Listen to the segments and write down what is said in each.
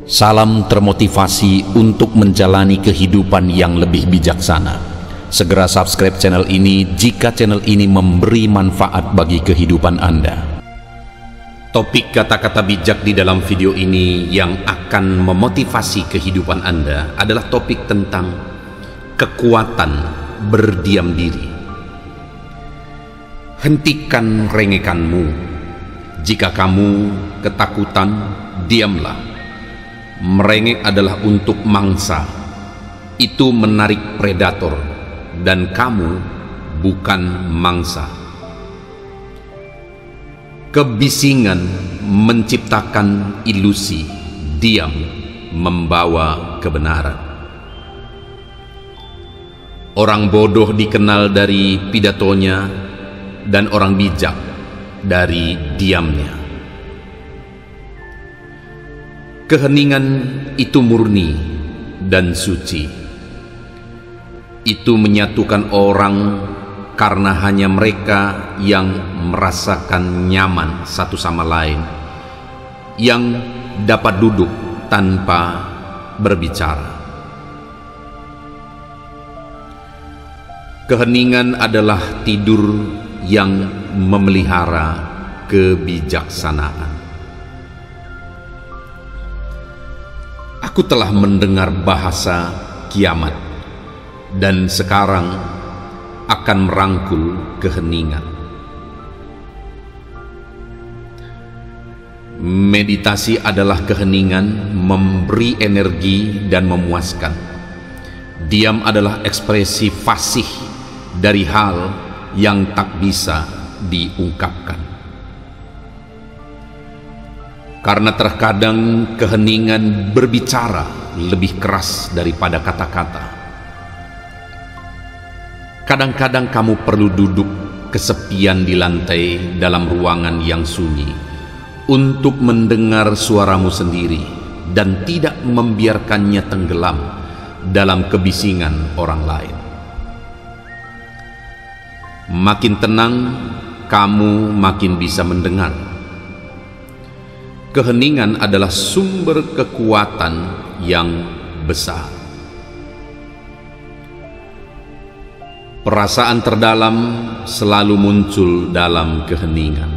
Salam termotivasi untuk menjalani kehidupan yang lebih bijaksana. Segera subscribe channel ini jika channel ini memberi manfaat bagi kehidupan Anda. Topik kata-kata bijak di dalam video ini yang akan memotivasi kehidupan Anda adalah topik tentang kekuatan berdiam diri. Hentikan rengekanmu. Jika kamu ketakutan, diamlah. Merengek adalah untuk mangsa. Itu menarik predator, dan kamu bukan mangsa. Kebisingan menciptakan ilusi, diam membawa kebenaran. Orang bodoh dikenal dari pidatonya, dan orang bijak dari diamnya. Keheningan itu murni dan suci. Itu menyatukan orang karena hanya mereka yang merasakan nyaman satu sama lain, yang dapat duduk tanpa berbicara. Keheningan adalah tidur yang memelihara kebijaksanaan. Aku telah mendengar bahasa kiamat, dan sekarang akan merangkul keheningan. Meditasi adalah keheningan, memberi energi dan memuaskan. Diam adalah ekspresi fasih dari hal yang tak bisa diungkapkan. Karena terkadang keheningan berbicara lebih keras daripada kata-kata. Kadang-kadang kamu perlu duduk kesepian di lantai dalam ruangan yang sunyi untuk mendengar suaramu sendiri dan tidak membiarkannya tenggelam dalam kebisingan orang lain. Makin tenang, kamu makin bisa mendengar. Keheningan adalah sumber kekuatan yang besar. Perasaan terdalam selalu muncul dalam keheningan.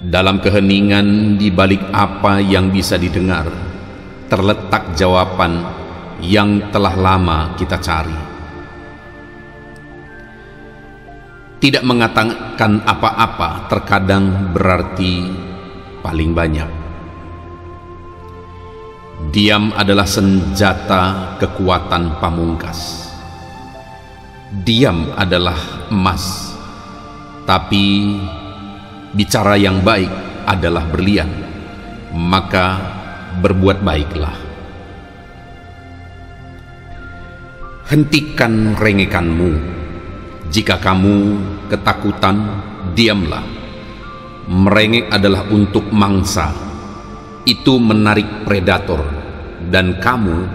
Dalam keheningan, di balik apa yang bisa didengar, terletak jawaban yang telah lama kita cari. Tidak mengatakan apa-apa terkadang berarti paling banyak. Diam adalah senjata kekuatan pamungkas. Diam adalah emas, tapi bicara yang baik adalah berlian. Maka berbuat baiklah. Hentikan rengekanmu. Jika kamu ketakutan, diamlah. Merengek adalah untuk mangsa. Itu menarik predator, dan kamu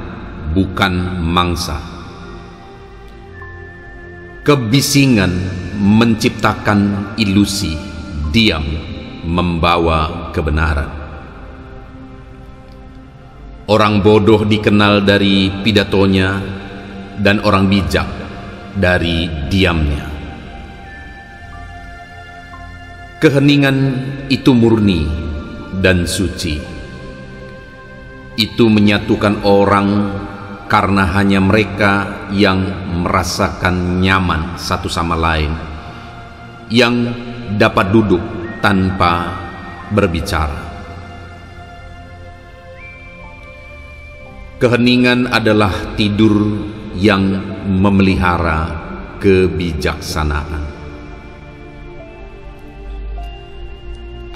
bukan mangsa. Kebisingan menciptakan ilusi, diam membawa kebenaran. Orang bodoh dikenal dari pidatonya, dan orang bijak dari diamnya. Keheningan itu murni dan suci. Itu menyatukan orang karena hanya mereka yang merasakan nyaman satu sama lain, yang dapat duduk tanpa berbicara. Keheningan adalah tidur yang memelihara kebijaksanaan.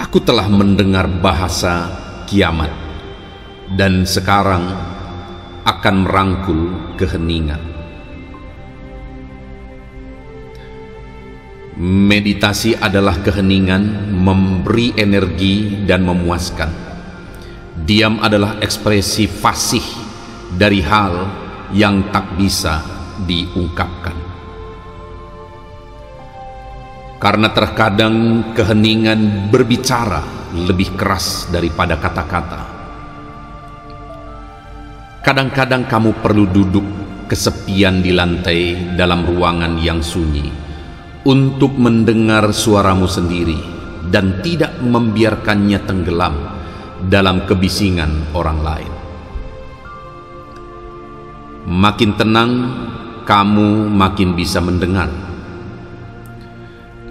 Aku telah mendengar bahasa kiamat, dan sekarang akan merangkul keheningan. Meditasi adalah keheningan, memberi energi dan memuaskan. Diam adalah ekspresi fasih dari hal yang tak bisa diungkapkan. Karena terkadang keheningan berbicara lebih keras daripada kata-kata. Kadang-kadang kamu perlu duduk kesepian di lantai dalam ruangan yang sunyi untuk mendengar suaramu sendiri dan tidak membiarkannya tenggelam dalam kebisingan orang lain. Makin tenang, kamu makin bisa mendengar.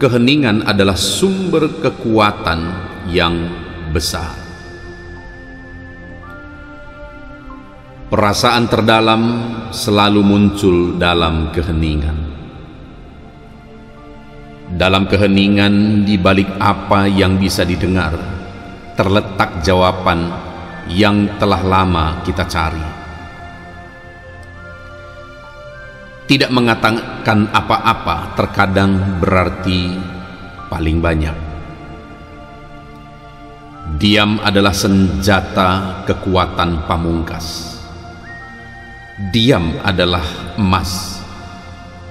Keheningan adalah sumber kekuatan yang besar. Perasaan terdalam selalu muncul dalam keheningan. Dalam keheningan, di balik apa yang bisa didengar, terletak jawaban yang telah lama kita cari. Tidak mengatakan apa-apa terkadang berarti paling banyak. Diam adalah senjata kekuatan pamungkas. Diam adalah emas,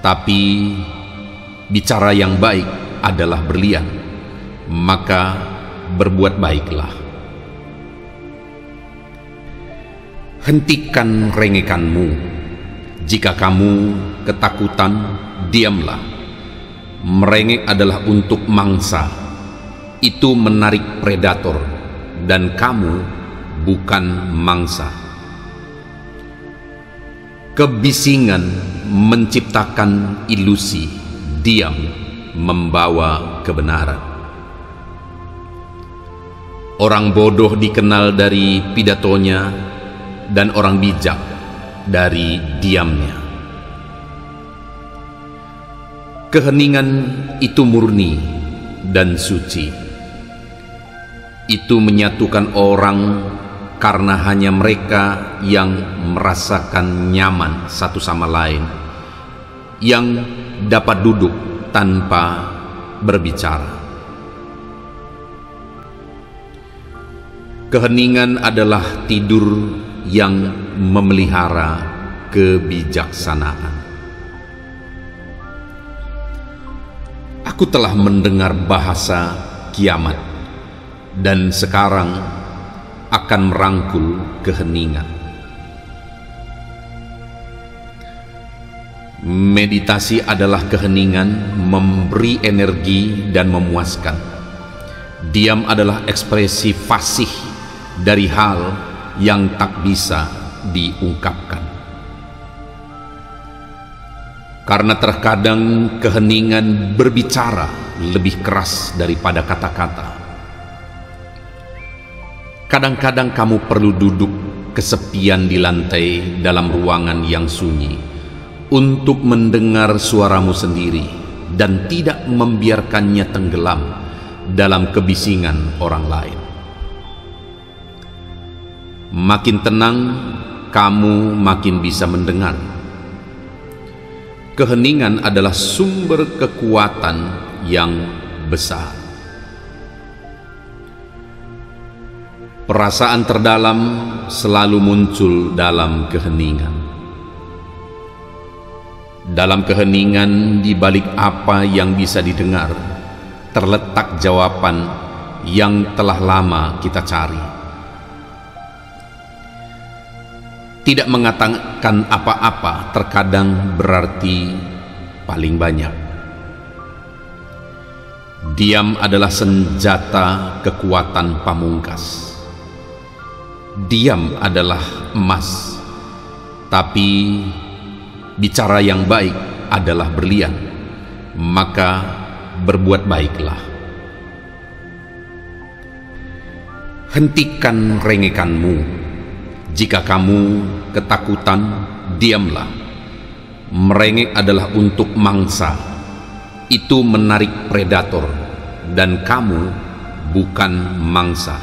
tapi bicara yang baik adalah berlian. Maka berbuat baiklah. Hentikan rengekanmu. Jika kamu ketakutan, diamlah. Merengek adalah untuk mangsa. Itu menarik predator, dan kamu bukan mangsa. Kebisingan menciptakan ilusi, diam membawa kebenaran. Orang bodoh dikenal dari pidatonya, dan orang bijak dari diamnya. Keheningan itu murni dan suci. Itu menyatukan orang karena hanya mereka yang merasakan nyaman satu sama lain, yang dapat duduk tanpa berbicara. Keheningan adalah tidur yang memelihara kebijaksanaan. Aku telah mendengar bahasa kiamat dan sekarang akan merangkul keheningan. Meditasi adalah keheningan, memberi energi dan memuaskan. Diam adalah ekspresi fasih dari hal yang tak bisa diungkapkan. Karena terkadang keheningan berbicara lebih keras daripada kata-kata. Kadang-kadang kamu perlu duduk kesepian di lantai dalam ruangan yang sunyi untuk mendengar suaramu sendiri dan tidak membiarkannya tenggelam dalam kebisingan orang lain. Makin tenang, kamu makin bisa mendengar. Keheningan adalah sumber kekuatan yang besar. Perasaan terdalam selalu muncul dalam keheningan. Dalam keheningan, di balik apa yang bisa didengar, terletak jawaban yang telah lama kita cari. Tidak mengatakan apa-apa terkadang berarti paling banyak. Diam adalah senjata kekuatan pamungkas. Diam adalah emas, tapi bicara yang baik adalah berlian. Maka berbuat baiklah. Hentikan rengekanmu. Jika kamu ketakutan, diamlah. Merengek adalah untuk mangsa. Itu menarik predator, dan kamu bukan mangsa.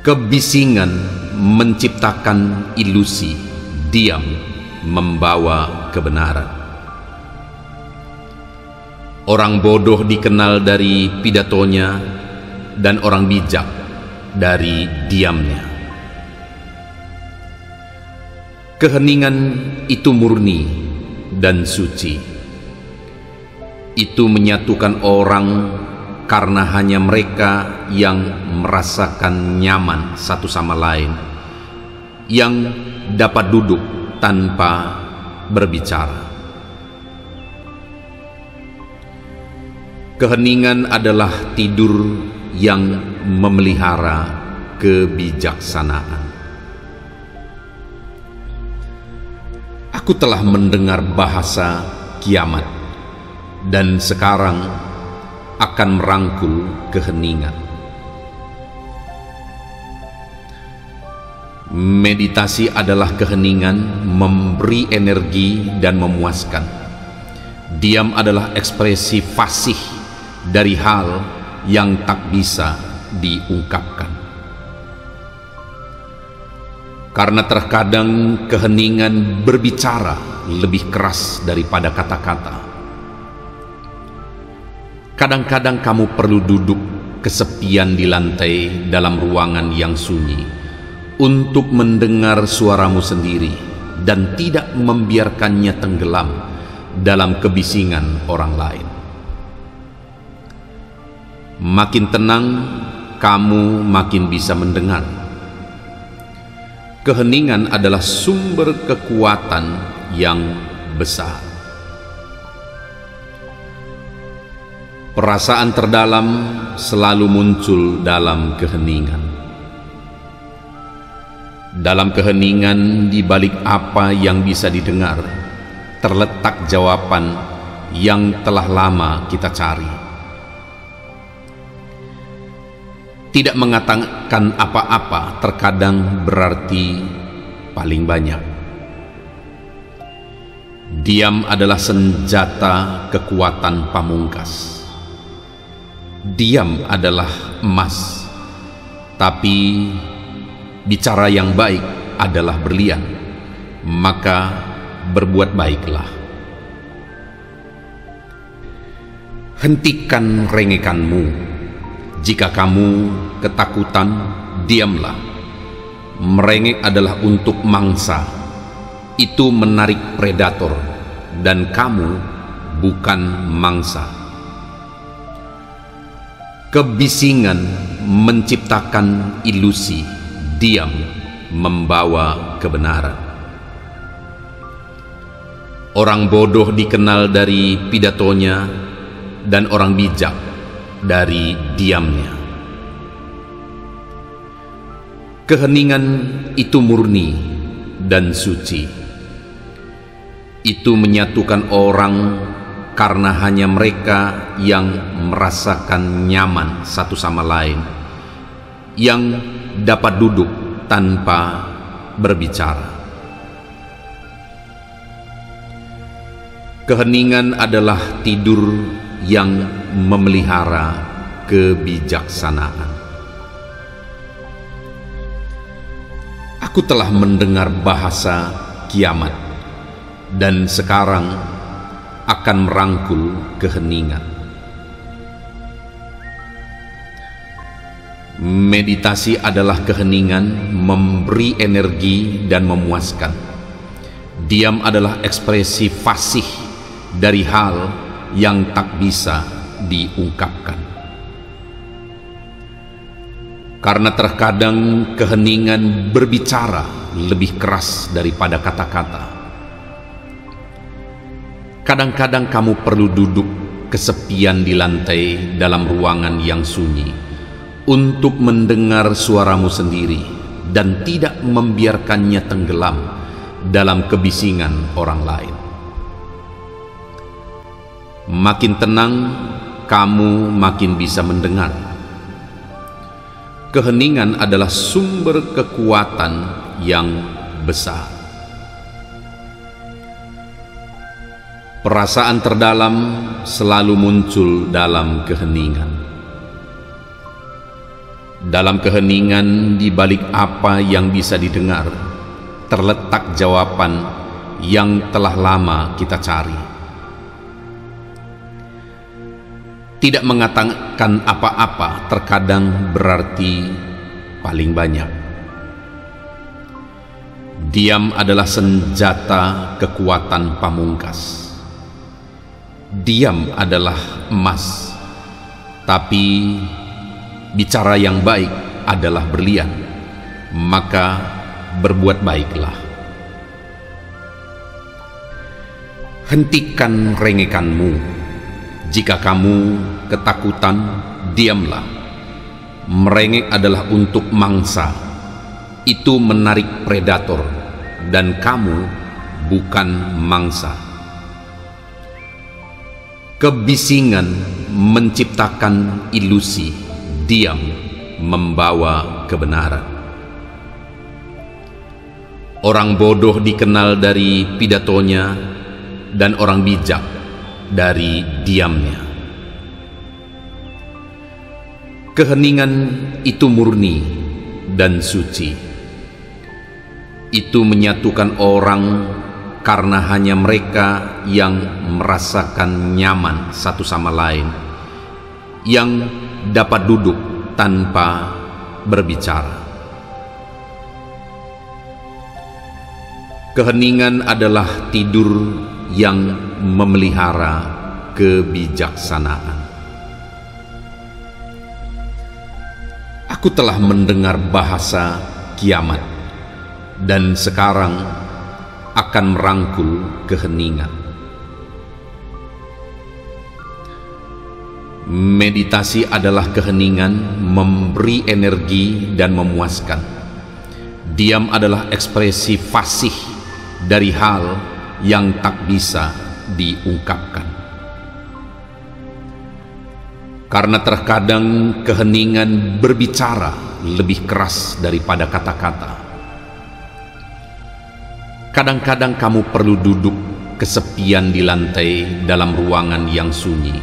Kebisingan menciptakan ilusi, diam membawa kebenaran. Orang bodoh dikenal dari pidatonya, dan orang bijak dari diamnya. Keheningan itu murni dan suci. Itu menyatukan orang karena hanya mereka yang merasakan nyaman satu sama lain, yang dapat duduk tanpa berbicara. Keheningan adalah tidur yang memelihara kebijaksanaan. Aku telah mendengar bahasa kiamat, dan sekarang akan merangkul keheningan. Meditasi adalah keheningan, memberi energi dan memuaskan. Diam adalah ekspresi fasih dari hal yang tak bisa diungkapkan. Karena terkadang keheningan berbicara lebih keras daripada kata-kata. Kadang-kadang kamu perlu duduk kesepian di lantai dalam ruangan yang sunyi untuk mendengar suaramu sendiri dan tidak membiarkannya tenggelam dalam kebisingan orang lain. Makin tenang, kamu makin bisa mendengar. Keheningan adalah sumber kekuatan yang besar. Perasaan terdalam selalu muncul dalam keheningan. Dalam keheningan, di balik apa yang bisa didengar, terletak jawaban yang telah lama kita cari. Tidak mengatakan apa-apa terkadang berarti paling banyak. Diam adalah senjata kekuatan pamungkas. Diam adalah emas, tapi bicara yang baik adalah berlian. Maka berbuat baiklah. Hentikan rengekanmu. Jika kamu ketakutan, diamlah. Merengek adalah untuk mangsa. Itu menarik predator, dan kamu bukan mangsa. Kebisingan menciptakan ilusi, diam membawa kebenaran. Orang bodoh dikenal dari pidatonya, dan orang bijak dari diamnya. Keheningan itu murni dan suci. Itu menyatukan orang karena hanya mereka yang merasakan nyaman satu sama lain, yang dapat duduk tanpa berbicara. Keheningan adalah tidur yang memelihara kebijaksanaan. Aku telah mendengar bahasa kiamat, dan sekarang akan merangkul keheningan. Meditasi adalah keheningan, memberi energi dan memuaskan. Diam adalah ekspresi fasih dari hal yang tak bisa diungkapkan. Karena terkadang keheningan berbicara lebih keras daripada kata-kata. Kadang-kadang kamu perlu duduk kesepian di lantai dalam ruangan yang sunyi untuk mendengar suaramu sendiri dan tidak membiarkannya tenggelam dalam kebisingan orang lain. Makin tenang, kamu makin bisa mendengar. Keheningan adalah sumber kekuatan yang besar. Perasaan terdalam selalu muncul dalam keheningan. Dalam keheningan, di balik apa yang bisa didengar, terletak jawaban yang telah lama kita cari. Tidak mengatakan apa-apa terkadang berarti paling banyak. Diam adalah senjata kekuatan pamungkas. Diam adalah emas, tapi bicara yang baik adalah berlian, maka berbuat baiklah. Hentikan rengekanmu. Jika kamu ketakutan, diamlah. Merengek adalah untuk mangsa. Itu menarik predator, dan kamu bukan mangsa. Kebisingan menciptakan ilusi, diam membawa kebenaran. Orang bodoh dikenal dari pidatonya, dan orang bijak dari diamnya. Keheningan itu murni dan suci. Itu menyatukan orang karena hanya mereka yang merasakan nyaman satu sama lain, yang dapat duduk tanpa berbicara. Keheningan adalah tidur yang memelihara kebijaksanaan. Aku telah mendengar bahasa kiamat, dan sekarang akan merangkul keheningan. Meditasi adalah keheningan, memberi energi dan memuaskan. Diam adalah ekspresi fasih dari hal yang tak bisa diungkapkan. Karena terkadang keheningan berbicara lebih keras daripada kata-kata. Kadang-kadang kamu perlu duduk kesepian di lantai dalam ruangan yang sunyi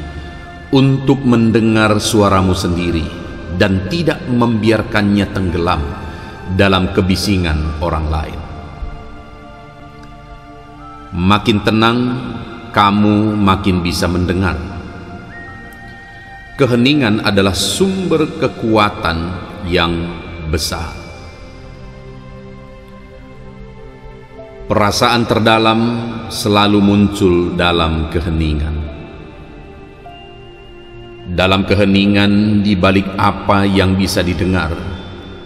untuk mendengar suaramu sendiri dan tidak membiarkannya tenggelam dalam kebisingan orang lain. Makin tenang, kamu makin bisa mendengar. Keheningan adalah sumber kekuatan yang besar. Perasaan terdalam selalu muncul dalam keheningan. Dalam keheningan, di balik apa yang bisa didengar,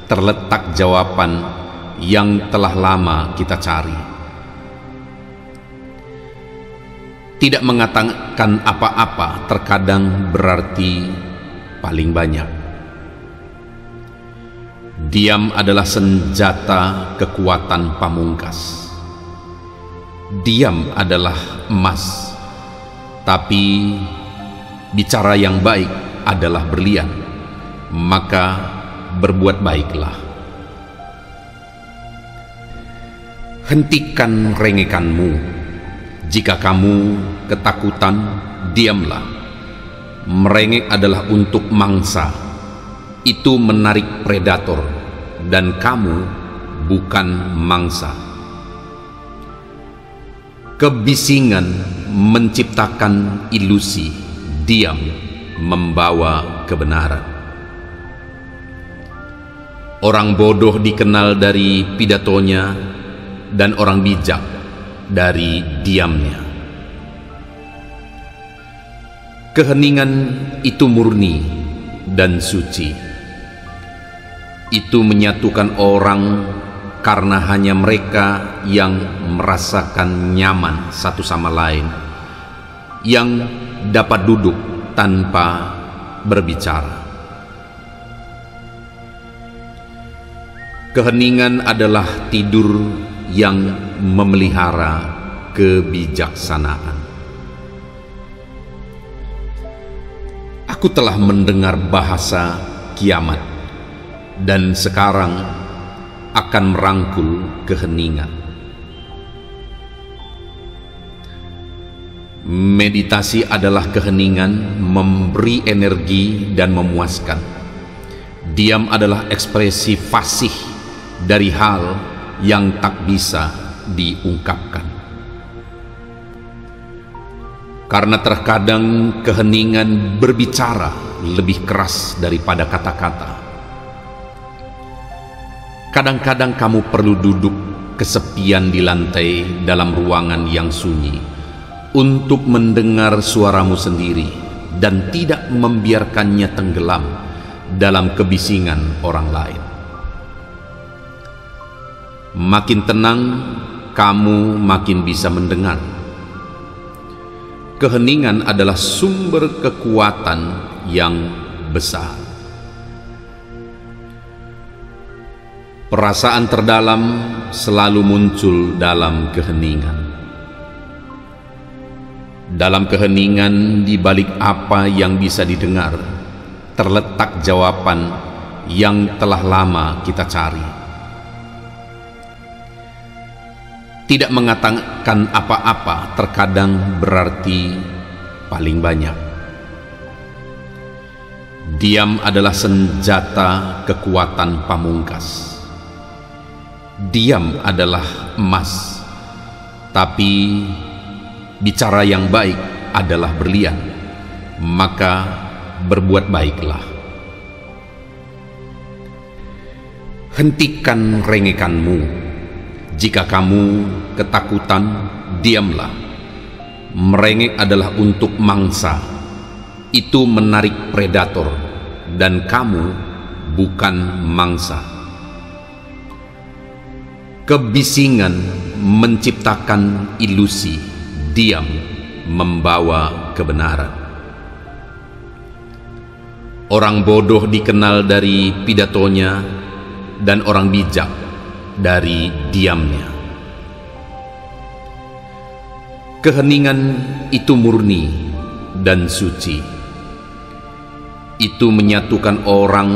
terletak jawaban yang telah lama kita cari. Tidak mengatakan apa-apa terkadang berarti paling banyak. Diam adalah senjata kekuatan pamungkas. Diam adalah emas, tapi bicara yang baik adalah berlian, maka berbuat baiklah. Hentikan rengekanmu. Jika kamu ketakutan, diamlah. Merengek adalah untuk mangsa. Itu menarik predator, dan kamu bukan mangsa. Kebisingan menciptakan ilusi, diam membawa kebenaran. Orang bodoh dikenal dari pidatonya, dan orang bijak dari diamnya. Keheningan itu murni dan suci. Itu menyatukan orang karena hanya mereka yang merasakan nyaman satu sama lain, yang dapat duduk tanpa berbicara. Keheningan adalah tidur yang memelihara kebijaksanaan. Aku telah mendengar bahasa kiamat, dan sekarang akan merangkul keheningan. Meditasi adalah keheningan, memberi energi dan memuaskan. Diam adalah ekspresi fasih dari hal yang tak bisa diungkapkan. Karena terkadang keheningan berbicara lebih keras daripada kata-kata. Kadang-kadang kamu perlu duduk kesepian di lantai dalam ruangan yang sunyi untuk mendengar suaramu sendiri dan tidak membiarkannya tenggelam dalam kebisingan orang lain. Makin tenang, kamu makin bisa mendengar. Keheningan adalah sumber kekuatan yang besar. Perasaan terdalam selalu muncul dalam keheningan. Dalam keheningan, di balik apa yang bisa didengar, terletak jawaban yang telah lama kita cari. Tidak mengatakan apa-apa terkadang berarti paling banyak. Diam adalah senjata kekuatan pamungkas. Diam adalah emas, tapi bicara yang baik adalah berlian, maka berbuat baiklah. Hentikan rengekanmu. Jika kamu ketakutan, diamlah. Merengek adalah untuk mangsa. Itu menarik predator, dan kamu bukan mangsa. Kebisingan menciptakan ilusi. Diam membawa kebenaran. Orang bodoh dikenal dari pidatonya, dan orang bijak dari diamnya. Keheningan itu murni dan suci. Itu menyatukan orang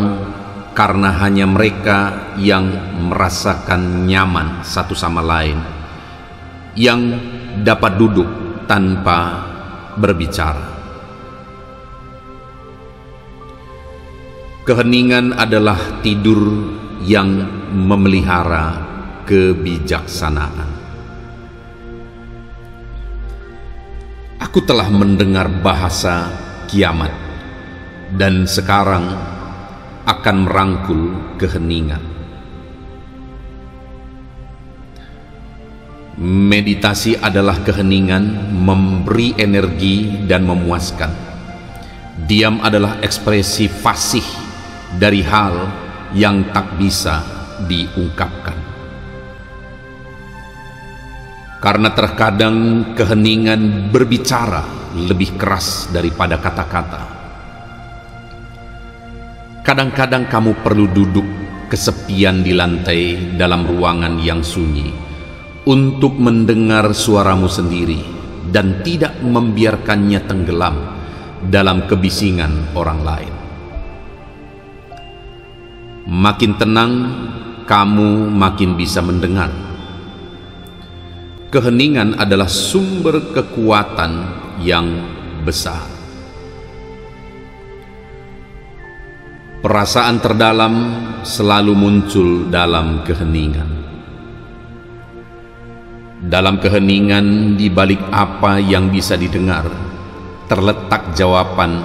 karena hanya mereka yang merasakan nyaman satu sama lain, yang dapat duduk tanpa berbicara. Keheningan adalah tidur yang memelihara kebijaksanaan. Aku telah mendengar bahasa kiamat, dan sekarang akan merangkul keheningan. Meditasi adalah keheningan, memberi energi dan memuaskan. Diam adalah ekspresi fasih dari hal yang tak bisa diungkapkan. Karena terkadang keheningan berbicara lebih keras daripada kata-kata. Kadang-kadang kamu perlu duduk kesepian di lantai dalam ruangan yang sunyi untuk mendengar suaramu sendiri dan tidak membiarkannya tenggelam dalam kebisingan orang lain. Makin tenang, kamu makin bisa mendengar. Keheningan adalah sumber kekuatan yang besar. Perasaan terdalam selalu muncul dalam keheningan. Dalam keheningan, di balik apa yang bisa didengar, terletak jawaban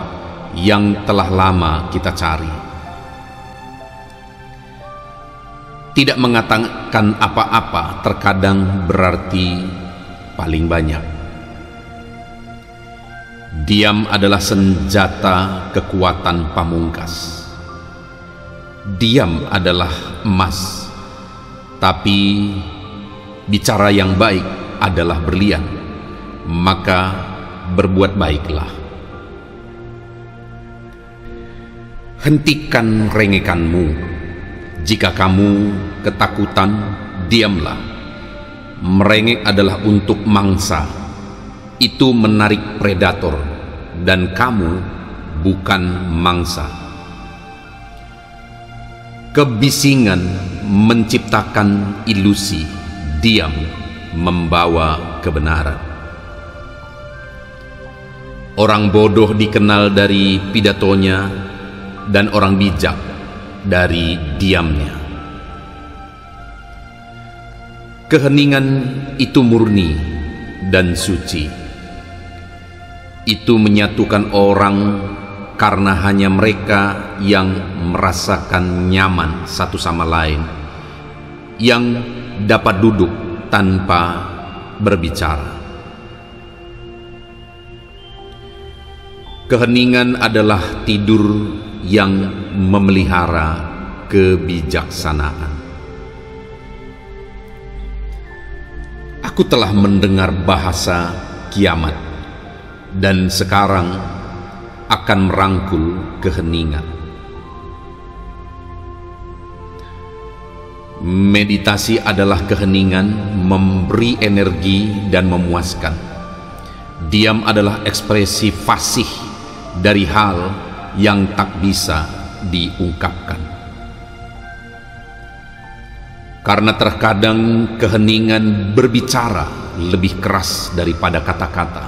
yang telah lama kita cari. Tidak mengatakan apa-apa terkadang berarti paling banyak. Diam adalah senjata kekuatan pamungkas. Diam adalah emas, tapi bicara yang baik adalah berlian, maka berbuat baiklah. Hentikan rengekanmu. Jika kamu ketakutan, diamlah. Merengek adalah untuk mangsa. Itu menarik predator, dan kamu bukan mangsa. Kebisingan menciptakan ilusi. Diam membawa kebenaran. Orang bodoh dikenal dari pidatonya, dan orang bijak dari diamnya. Keheningan itu murni dan suci. Itu menyatukan orang karena hanya mereka yang merasakan nyaman satu sama lain, yang dapat duduk tanpa berbicara. Keheningan adalah tidur yang memelihara kebijaksanaan. Aku telah mendengar bahasa kiamat, dan sekarang akan merangkul keheningan. Meditasi adalah keheningan, memberi energi dan memuaskan. Diam adalah ekspresi fasih dari hal yang tak bisa diungkapkan. Karena terkadang keheningan berbicara lebih keras daripada kata-kata.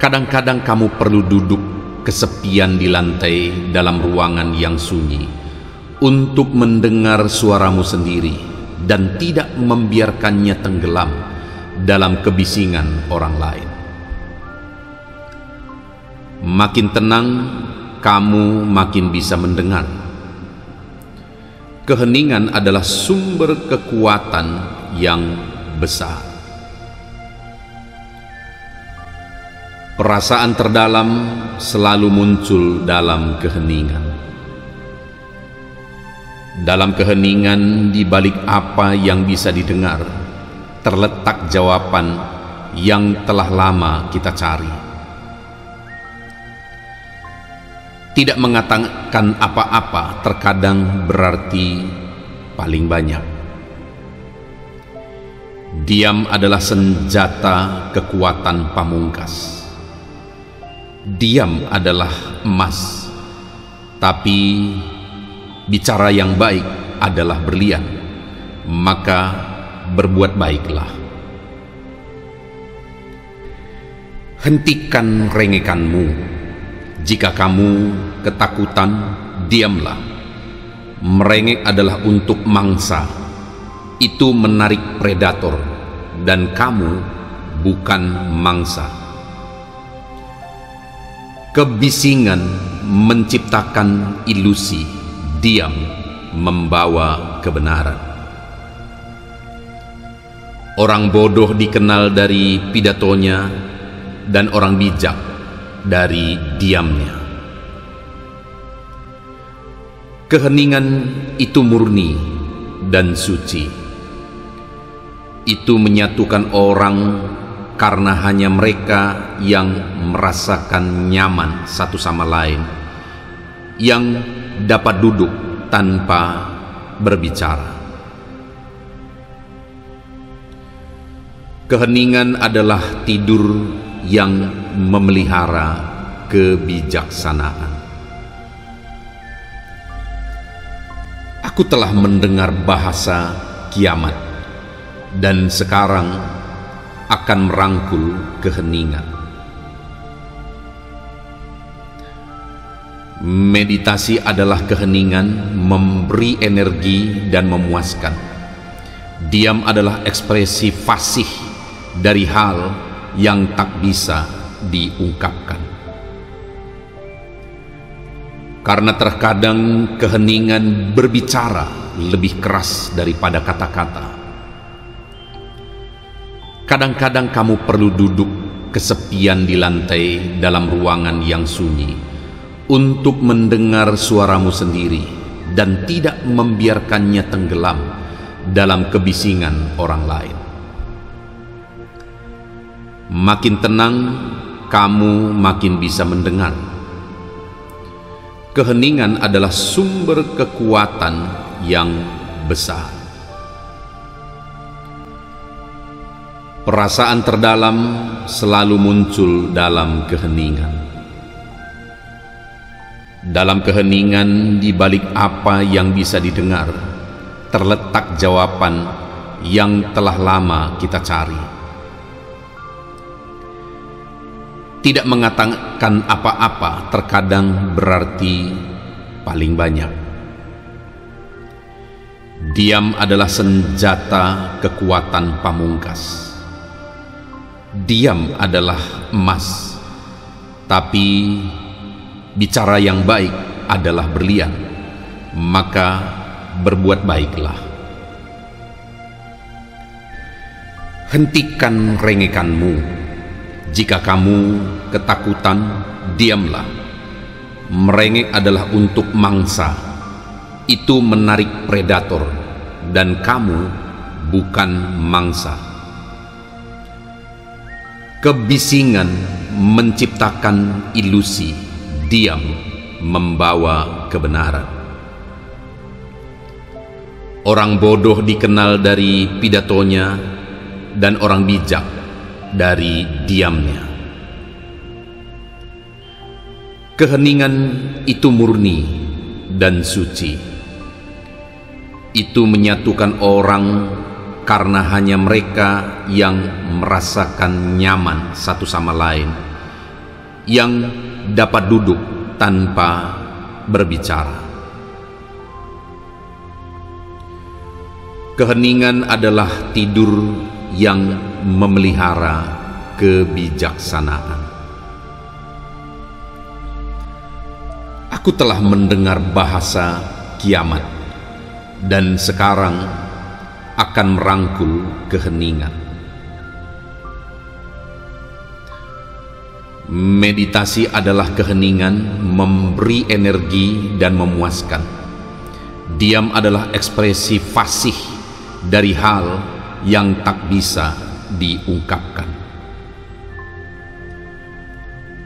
Kadang-kadang kamu perlu duduk kesepian di lantai dalam ruangan yang sunyi untuk mendengar suaramu sendiri dan tidak membiarkannya tenggelam dalam kebisingan orang lain. Makin tenang, kamu makin bisa mendengar. Keheningan adalah sumber kekuatan yang besar. Perasaan terdalam selalu muncul dalam keheningan. Dalam keheningan, di balik apa yang bisa didengar, terletak jawaban yang telah lama kita cari. Tidak mengatakan apa-apa terkadang berarti paling banyak. Diam adalah senjata kekuatan pamungkas. Diam adalah emas, tapi bicara yang baik adalah berlian. Maka berbuat baiklah. Hentikan rengekanmu. Jika kamu ketakutan, diamlah. Merengek adalah untuk mangsa. Itu menarik predator, dan kamu bukan mangsa. Kebisingan menciptakan ilusi, diam membawa kebenaran. Orang bodoh dikenal dari pidatonya, dan orang bijak dari diamnya. Keheningan itu murni dan suci. Itu menyatukan orang karena hanya mereka yang merasakan nyaman satu sama lain, yang dapat duduk tanpa berbicara. Keheningan adalah tidur yang memelihara kebijaksanaan. Aku telah mendengar bahasa kiamat, dan sekarang akan merangkul keheningan. Meditasi adalah keheningan, memberi energi dan memuaskan. Diam adalah ekspresi fasih dari hal yang tak bisa diungkapkan. Karena terkadang keheningan berbicara lebih keras daripada kata-kata. Kadang-kadang kamu perlu duduk kesepian di lantai dalam ruangan yang sunyi untuk mendengar suaramu sendiri dan tidak membiarkannya tenggelam dalam kebisingan orang lain. Makin tenang, kamu makin bisa mendengar. Keheningan adalah sumber kekuatan yang besar. Perasaan terdalam selalu muncul dalam keheningan. Dalam keheningan, di balik apa yang bisa didengar, terletak jawaban yang telah lama kita cari. Tidak mengatakan apa-apa terkadang berarti paling banyak. Diam adalah senjata kekuatan pamungkas. Diam adalah emas, tapi bicara yang baik adalah berlian. Maka berbuat baiklah. Hentikan rengekanmu. Jika kamu ketakutan, diamlah. Merengek adalah untuk mangsa, itu menarik predator, dan kamu bukan mangsa. Kebisingan menciptakan ilusi, diam membawa kebenaran. Orang bodoh dikenal dari pidatonya, dan orang bijak dari diamnya. Keheningan itu murni dan suci. Itu menyatukan orang karena hanya mereka yang merasakan nyaman satu sama lain, yang dapat duduk tanpa berbicara. Keheningan adalah tidur yang memelihara kebijaksanaan. Aku telah mendengar bahasa kiamat, dan sekarang akan merangkul keheningan. Meditasi adalah keheningan, memberi energi dan memuaskan. Diam adalah ekspresi fasih dari hal yang tak bisa diungkapkan.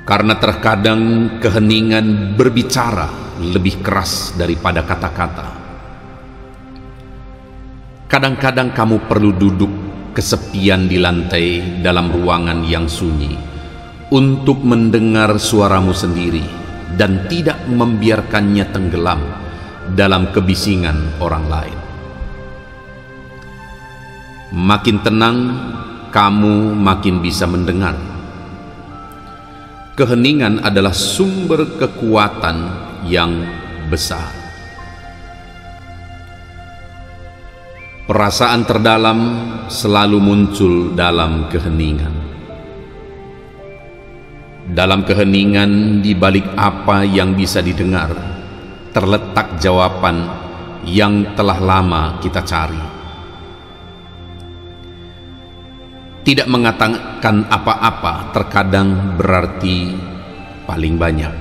Karena terkadang keheningan berbicara lebih keras daripada kata-kata. Kadang-kadang kamu perlu duduk kesepian di lantai dalam ruangan yang sunyi untuk mendengar suaramu sendiri dan tidak membiarkannya tenggelam dalam kebisingan orang lain. Makin tenang, kamu makin bisa mendengar. Keheningan adalah sumber kekuatan yang besar. Perasaan terdalam selalu muncul dalam keheningan. Dalam keheningan, di balik apa yang bisa didengar, terletak jawaban yang telah lama kita cari. Tidak mengatakan apa-apa terkadang berarti paling banyak.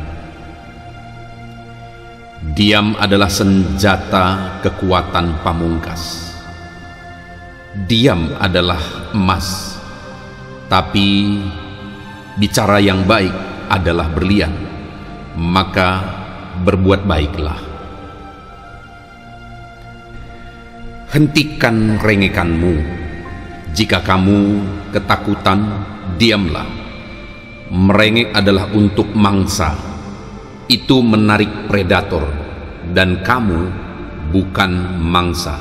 Diam adalah senjata kekuatan pamungkas. Diam adalah emas, tapi bicara yang baik adalah berlian. Maka berbuat baiklah. Hentikan rengekanmu. Jika kamu ketakutan, diamlah. Merengek adalah untuk mangsa, itu menarik predator, dan kamu bukan mangsa.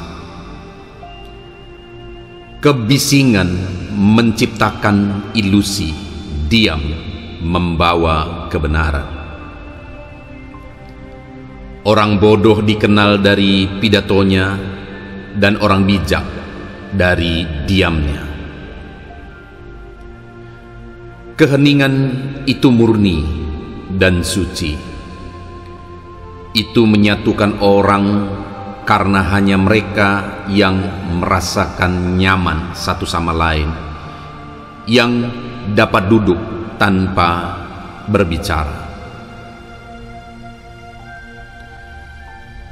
Kebisingan menciptakan ilusi, diam membawa kebenaran. Orang bodoh dikenal dari pidatonya, dan orang bijak dari diamnya. Keheningan itu murni dan suci. Itu menyatukan orang karena hanya mereka yang merasakan nyaman satu sama lain, yang dapat duduk tanpa berbicara.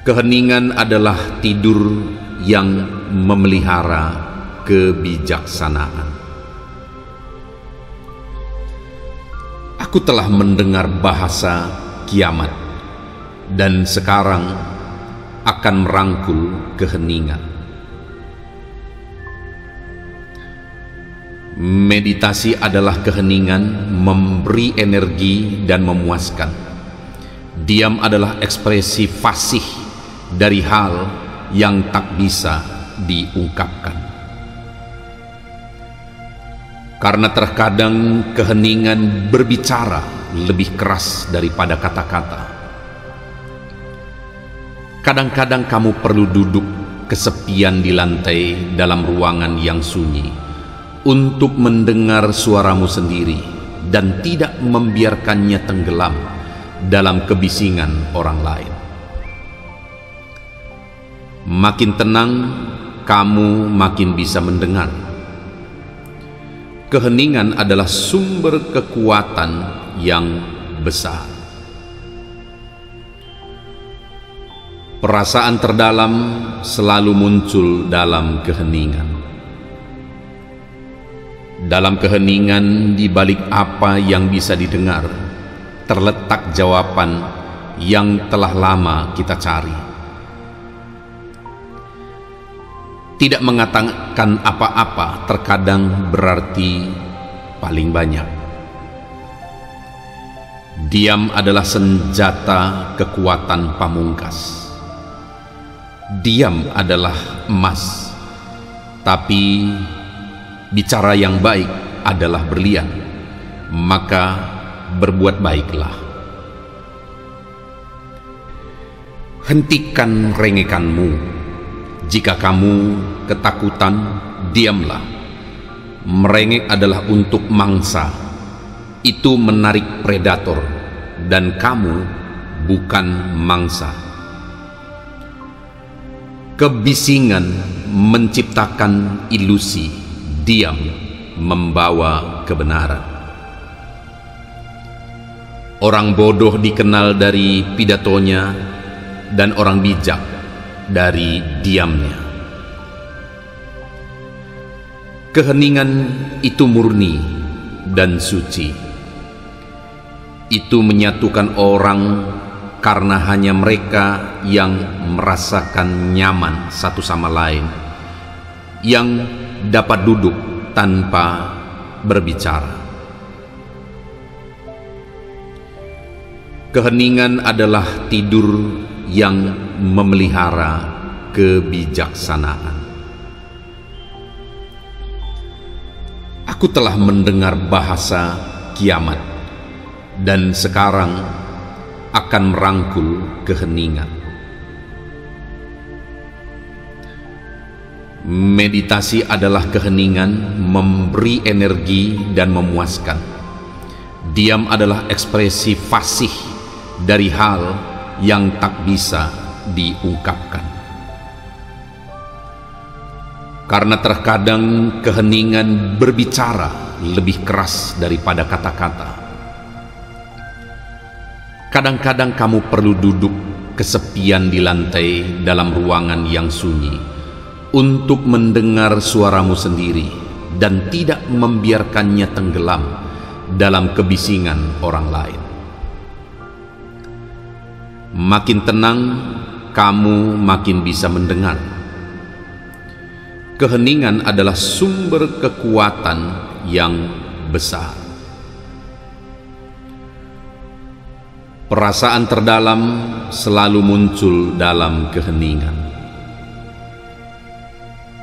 Keheningan adalah tidur yang memelihara kebijaksanaan. Aku telah mendengar bahasa kiamat, dan sekarang akan merangkul keheningan. Meditasi adalah keheningan, memberi energi dan memuaskan. Diam adalah ekspresi fasih dari hal yang tak bisa diungkapkan. Karena terkadang keheningan berbicara lebih keras daripada kata-kata. Kadang-kadang kamu perlu duduk kesepian di lantai dalam ruangan yang sunyi untuk mendengar suaramu sendiri dan tidak membiarkannya tenggelam dalam kebisingan orang lain. Makin tenang, kamu makin bisa mendengar. Keheningan adalah sumber kekuatan yang besar. Perasaan terdalam selalu muncul dalam keheningan. Dalam keheningan, di balik apa yang bisa didengar, terletak jawaban yang telah lama kita cari. Tidak mengatakan apa-apa terkadang berarti paling banyak. Diam adalah senjata kekuatan pamungkas. Diam adalah emas, tapi bicara yang baik adalah berlian. Maka berbuat baiklah. Hentikan rengekanmu. Jika kamu ketakutan, diamlah. Merengek adalah untuk mangsa. Itu menarik predator, dan kamu bukan mangsa. Kebisingan menciptakan ilusi. Diam membawa kebenaran. Orang bodoh dikenal dari pidatonya, dan orang bijak dari diamnya. Keheningan itu murni dan suci. Itu menyatukan orang karena hanya mereka yang merasakan nyaman satu sama lain, yang dapat duduk tanpa berbicara. Keheningan adalah tidur yang memelihara kebijaksanaan. Aku telah mendengar bahasa kiamat, dan sekarang akan merangkul keheningan. Meditasi adalah keheningan, memberi energi dan memuaskan. Diam adalah ekspresi fasih dari hal yang tak bisa diungkapkan. Karena terkadang keheningan berbicara lebih keras daripada kata-kata. Kadang-kadang kamu perlu duduk kesepian di lantai dalam ruangan yang sunyi untuk mendengar suaramu sendiri dan tidak membiarkannya tenggelam dalam kebisingan orang lain. Makin tenang, kamu makin bisa mendengar. Keheningan adalah sumber kekuatan yang besar. Perasaan terdalam selalu muncul dalam keheningan.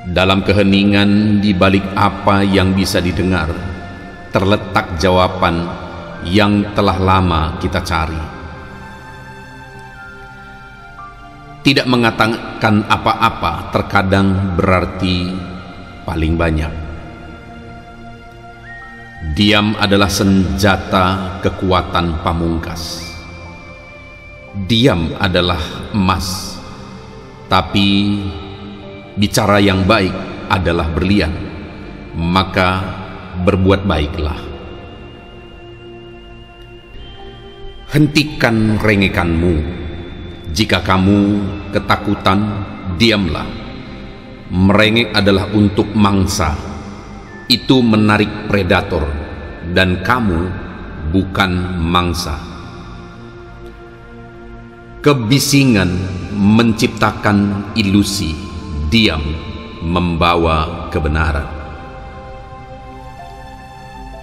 Dalam keheningan, di balik apa yang bisa didengar, terletak jawaban yang telah lama kita cari. Tidak mengatakan apa-apa terkadang berarti paling banyak. Diam adalah senjata kekuatan pamungkas. Diam adalah emas, tapi bicara yang baik adalah berlian. Maka berbuat baiklah. Hentikan rengekanmu. Jika kamu ketakutan, diamlah. Merengek adalah untuk mangsa. Itu menarik predator, dan kamu bukan mangsa. Kebisingan menciptakan ilusi. Diam membawa kebenaran.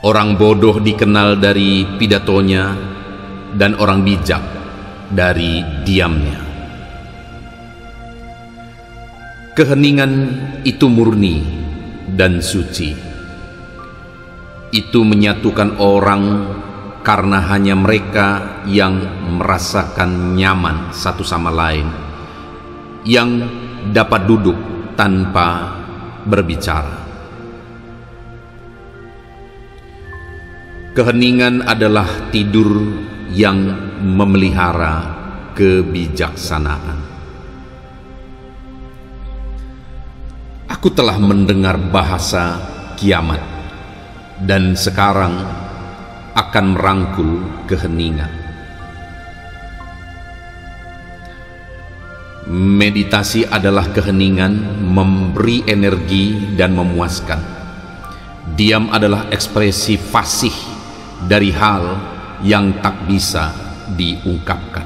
Orang bodoh dikenal dari pidatonya, dan orang bijak dari diamnya. Keheningan itu murni dan suci. Itu menyatukan orang karena hanya mereka yang merasakan nyaman satu sama lain, yang dapat duduk tanpa berbicara. Keheningan adalah tidur yang memelihara kebijaksanaan. Aku telah mendengar bahasa kiamat, dan sekarang akan merangkul keheningan. Meditasi adalah keheningan, memberi energi dan memuaskan. Diam adalah ekspresi fasih dari hal yang tak bisa diungkapkan.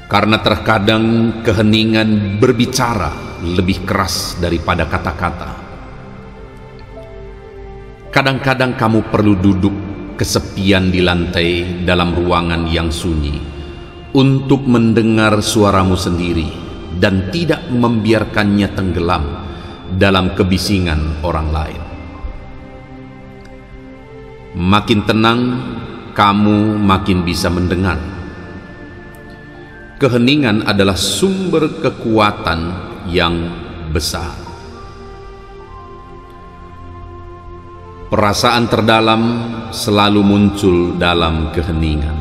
Karena terkadang keheningan berbicara lebih keras daripada kata-kata. Kadang-kadang kamu perlu duduk kesepian di lantai dalam ruangan yang sunyi untuk mendengar suaramu sendiri dan tidak membiarkannya tenggelam dalam kebisingan orang lain. Makin tenang, kamu makin bisa mendengar. Keheningan adalah sumber kekuatan yang besar. Perasaan terdalam selalu muncul dalam keheningan.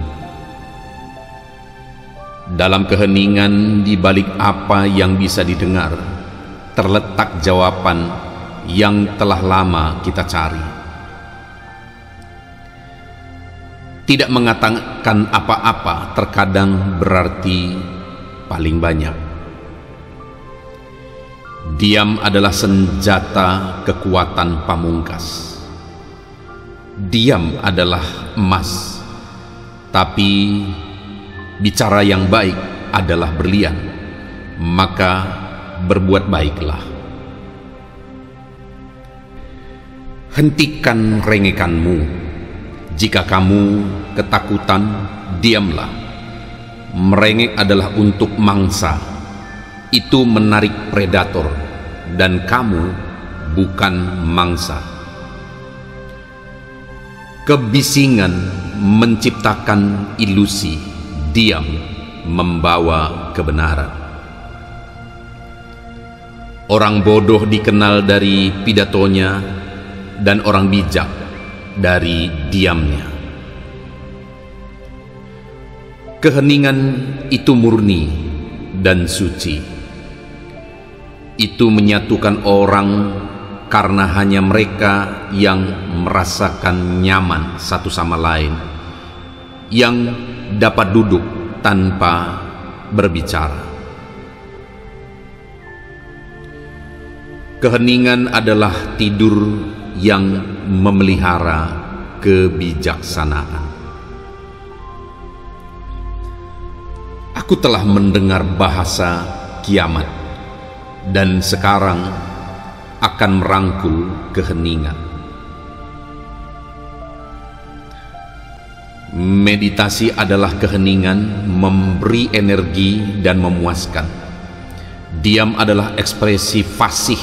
Dalam keheningan, di balik apa yang bisa didengar, terletak jawaban yang telah lama kita cari. Tidak mengatakan apa-apa terkadang berarti paling banyak. Diam adalah senjata kekuatan pamungkas. Diam adalah emas, tapi bicara yang baik adalah berlian, maka berbuat baiklah. Hentikan rengekanmu. Jika kamu ketakutan, diamlah. Merengek adalah untuk mangsa. Itu menarik predator, dan kamu bukan mangsa. Kebisingan menciptakan ilusi. Diam membawa kebenaran. Orang bodoh dikenal dari pidatonya, dan orang bijak dari diamnya. Keheningan itu murni dan suci. Itu menyatukan orang karena hanya mereka yang merasakan nyaman satu sama lain, yang dapat duduk tanpa berbicara. Keheningan adalah tidur yang memelihara kebijaksanaan. Aku telah mendengar bahasa kiamat, dan sekarang akan merangkul keheningan. Meditasi adalah keheningan, memberi energi dan memuaskan. Diam adalah ekspresi fasih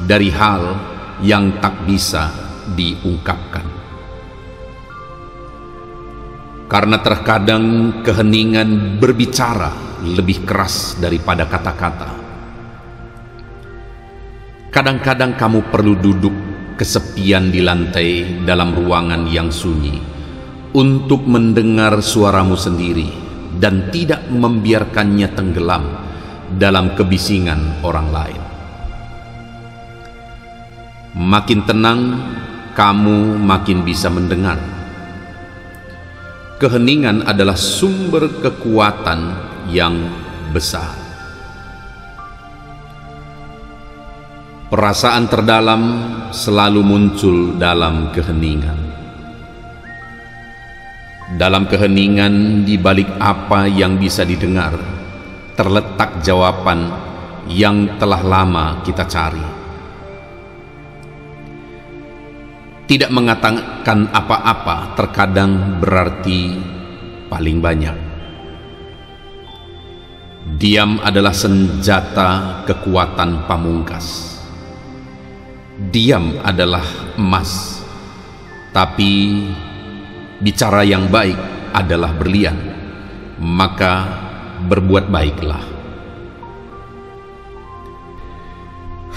dari hal yang tak bisa diungkapkan. Karena terkadang keheningan berbicara lebih keras daripada kata-kata. Kadang-kadang kamu perlu duduk kesepian di lantai dalam ruangan yang sunyi untuk mendengar suaramu sendiri dan tidak membiarkannya tenggelam dalam kebisingan orang lain. Makin tenang, kamu makin bisa mendengar. Keheningan adalah sumber kekuatan yang besar. Perasaan terdalam selalu muncul dalam keheningan. Dalam keheningan, di balik apa yang bisa didengar, terletak jawaban yang telah lama kita cari. Tidak mengatakan apa-apa terkadang berarti paling banyak. Diam adalah senjata kekuatan pamungkas. Diam adalah emas, tapi bicara yang baik adalah berlian, maka berbuat baiklah.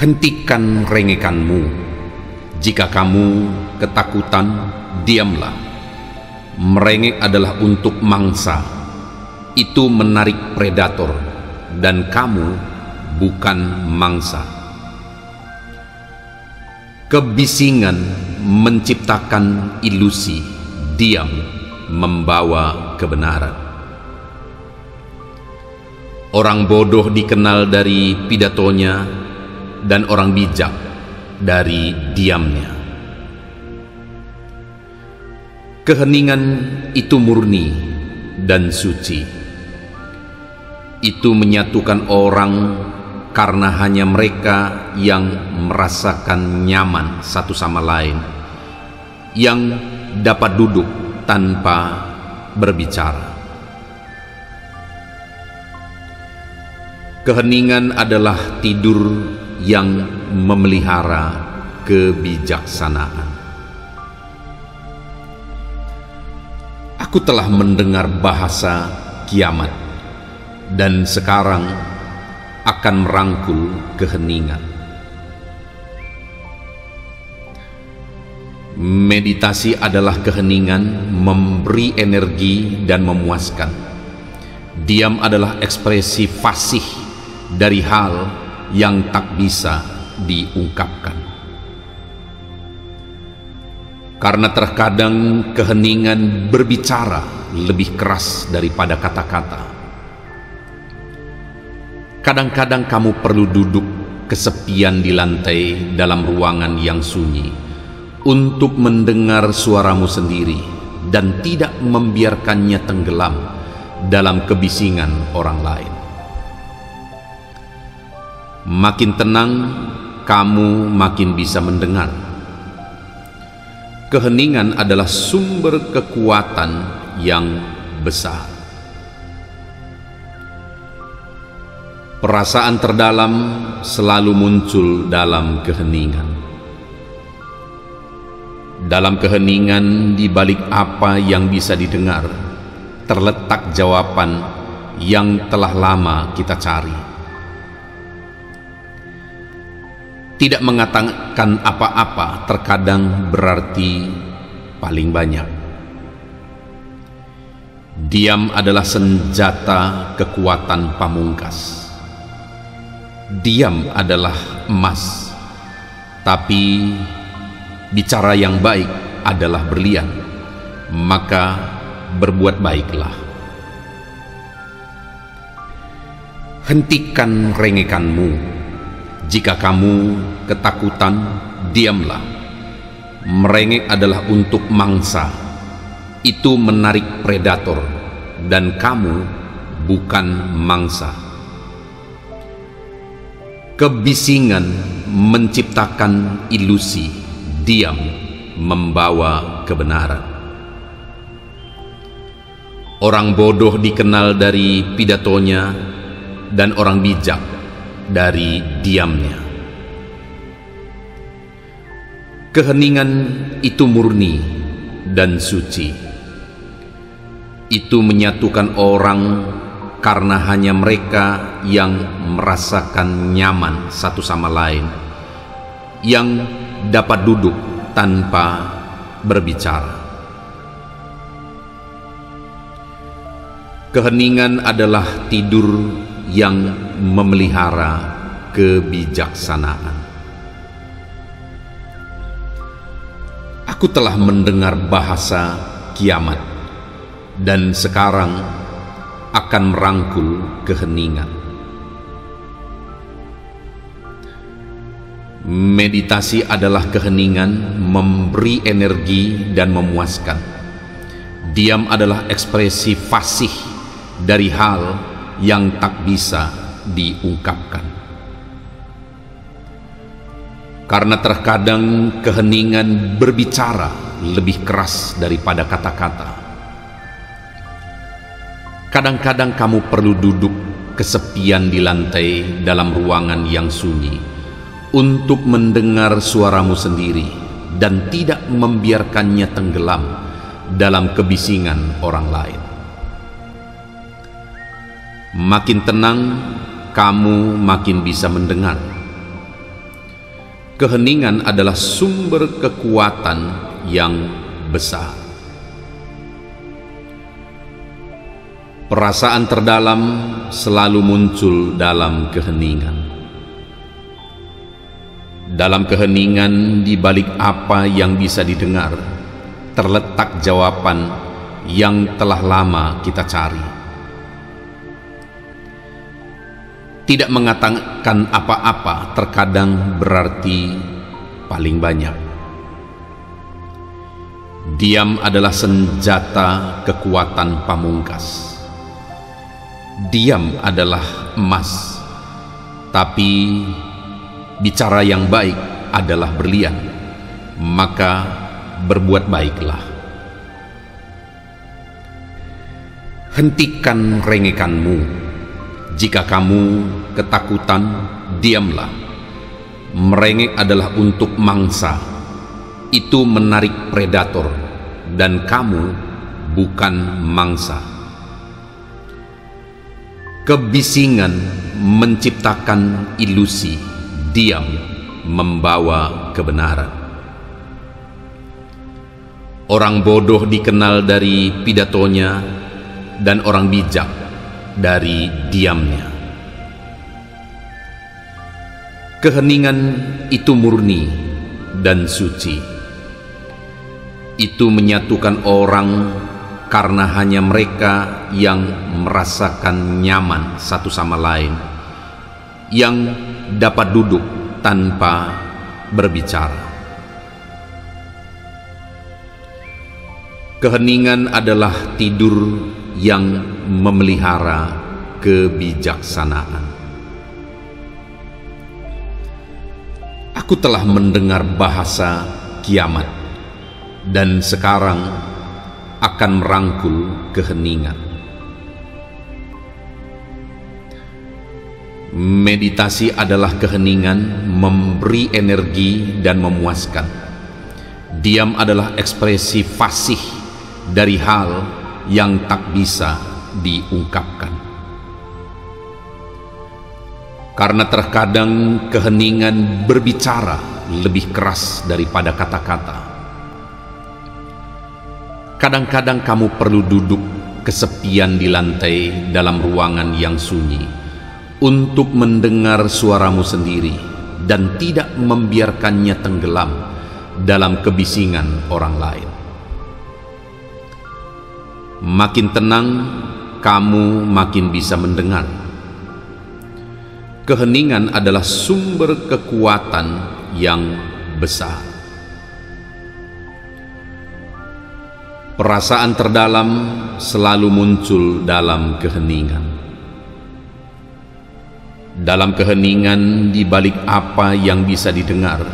Hentikan rengekanmu. Jika kamu ketakutan, diamlah. Merengek adalah untuk mangsa. Itu menarik predator, dan kamu bukan mangsa. Kebisingan menciptakan ilusi, diam membawa kebenaran. Orang bodoh dikenal dari pidatonya, dan orang bijak dari diamnya. Keheningan itu murni dan suci. Itu menyatukan orang karena hanya mereka yang merasakan nyaman satu sama lain, yang dapat duduk tanpa berbicara. Keheningan adalah tidur yang memelihara kebijaksanaan. Aku telah mendengar bahasa kiamat, dan sekarang akan merangkul keheningan. Meditasi adalah keheningan, memberi energi dan memuaskan. Diam adalah ekspresi fasih dari hal yang tak bisa diungkapkan. Karena terkadang keheningan berbicara lebih keras daripada kata-kata. Kadang-kadang kamu perlu duduk kesepian di lantai dalam ruangan yang sunyi untuk mendengar suaramu sendiri dan tidak membiarkannya tenggelam dalam kebisingan orang lain. Makin tenang, kamu makin bisa mendengar. Keheningan adalah sumber kekuatan yang besar. Perasaan terdalam selalu muncul dalam keheningan. Dalam keheningan, di balik apa yang bisa didengar, terletak jawaban yang telah lama kita cari. Tidak mengatakan apa-apa terkadang berarti paling banyak. Diam adalah senjata kekuatan pamungkas. Diam adalah emas, tapi bicara yang baik adalah berlian. Maka berbuat baiklah. Hentikan rengekanmu. Jika kamu ketakutan, diamlah. Merengek adalah untuk mangsa. Itu menarik predator, dan kamu bukan mangsa. Kebisingan menciptakan ilusi, diam membawa kebenaran. Orang bodoh dikenal dari pidatonya, dan orang bijak dari diamnya. Keheningan itu murni dan suci. Itu menyatukan orang karena hanya mereka yang merasakan nyaman satu sama lain, yang dapat duduk tanpa berbicara. Keheningan adalah tidur yang memelihara kebijaksanaan. Aku telah mendengar bahasa kiamat, dan sekarang akan merangkul keheningan. Meditasi adalah keheningan, memberi energi dan memuaskan. Diam adalah ekspresi fasih dari hal yang tak bisa diungkapkan. Karena terkadang keheningan berbicara lebih keras daripada kata-kata. Kadang-kadang kamu perlu duduk kesepian di lantai dalam ruangan yang sunyi untuk mendengar suaramu sendiri dan tidak membiarkannya tenggelam dalam kebisingan orang lain. Makin tenang, kamu makin bisa mendengar. Keheningan adalah sumber kekuatan yang besar. Perasaan terdalam selalu muncul dalam keheningan. Dalam keheningan di balik apa yang bisa didengar, terletak jawaban yang telah lama kita cari. Tidak mengatakan apa-apa terkadang berarti paling banyak. Diam adalah senjata kekuatan pamungkas. Diam adalah emas, tapi bicara yang baik adalah berlian, maka berbuat baiklah. Hentikan rengekanmu. Jika kamu ketakutan, diamlah. Merengek adalah untuk mangsa. Itu menarik predator, dan kamu bukan mangsa. Kebisingan menciptakan ilusi. Diam membawa kebenaran. Orang bodoh dikenal dari pidatonya, dan orang bijak dari diamnya. Keheningan itu murni dan suci. Itu menyatukan orang karena hanya mereka yang merasakan nyaman satu sama lain, yang dapat duduk tanpa berbicara. Keheningan adalah tidur yang memelihara kebijaksanaan. Aku telah mendengar bahasa kiamat, dan sekarang akan merangkul keheningan. Meditasi adalah keheningan, memberi energi dan memuaskan. Diam adalah ekspresi fasih dari hal yang tak bisa diungkapkan. Karena terkadang keheningan berbicara lebih keras daripada kata-kata. Kadang-kadang kamu perlu duduk kesepian di lantai dalam ruangan yang sunyi untuk mendengar suaramu sendiri dan tidak membiarkannya tenggelam dalam kebisingan orang lain. Makin tenang, kamu makin bisa mendengar. Keheningan adalah sumber kekuatan yang besar. Perasaan terdalam selalu muncul dalam keheningan. Dalam keheningan di balik apa yang bisa didengar,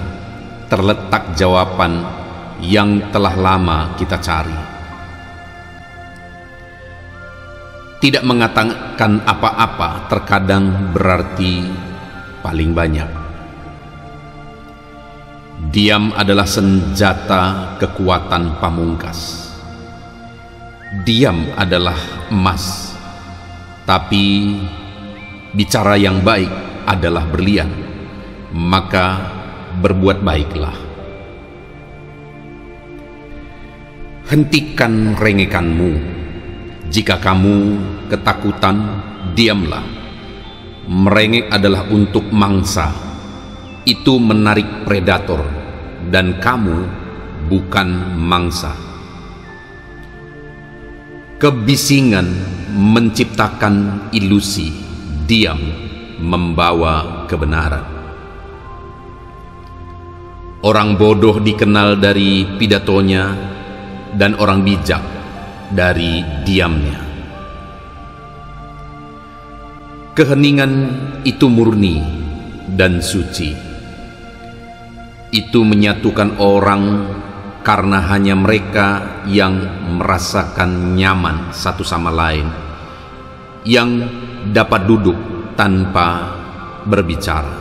terletak jawaban yang telah lama kita cari. Tidak mengatakan apa-apa terkadang berarti paling banyak. Diam adalah senjata kekuatan pamungkas. Diam adalah emas, tapi bicara yang baik adalah berlian, maka berbuat baiklah. Hentikan rengekanmu. Jika kamu ketakutan, diamlah. Merengek adalah untuk mangsa. Itu menarik predator, dan kamu bukan mangsa. Kebisingan menciptakan ilusi. Diam membawa kebenaran. Orang bodoh dikenal dari pidatonya, dan orang bijak dari diamnya. Keheningan itu murni dan suci. Itu menyatukan orang karena hanya mereka yang merasakan nyaman satu sama lain, yang dapat duduk tanpa berbicara.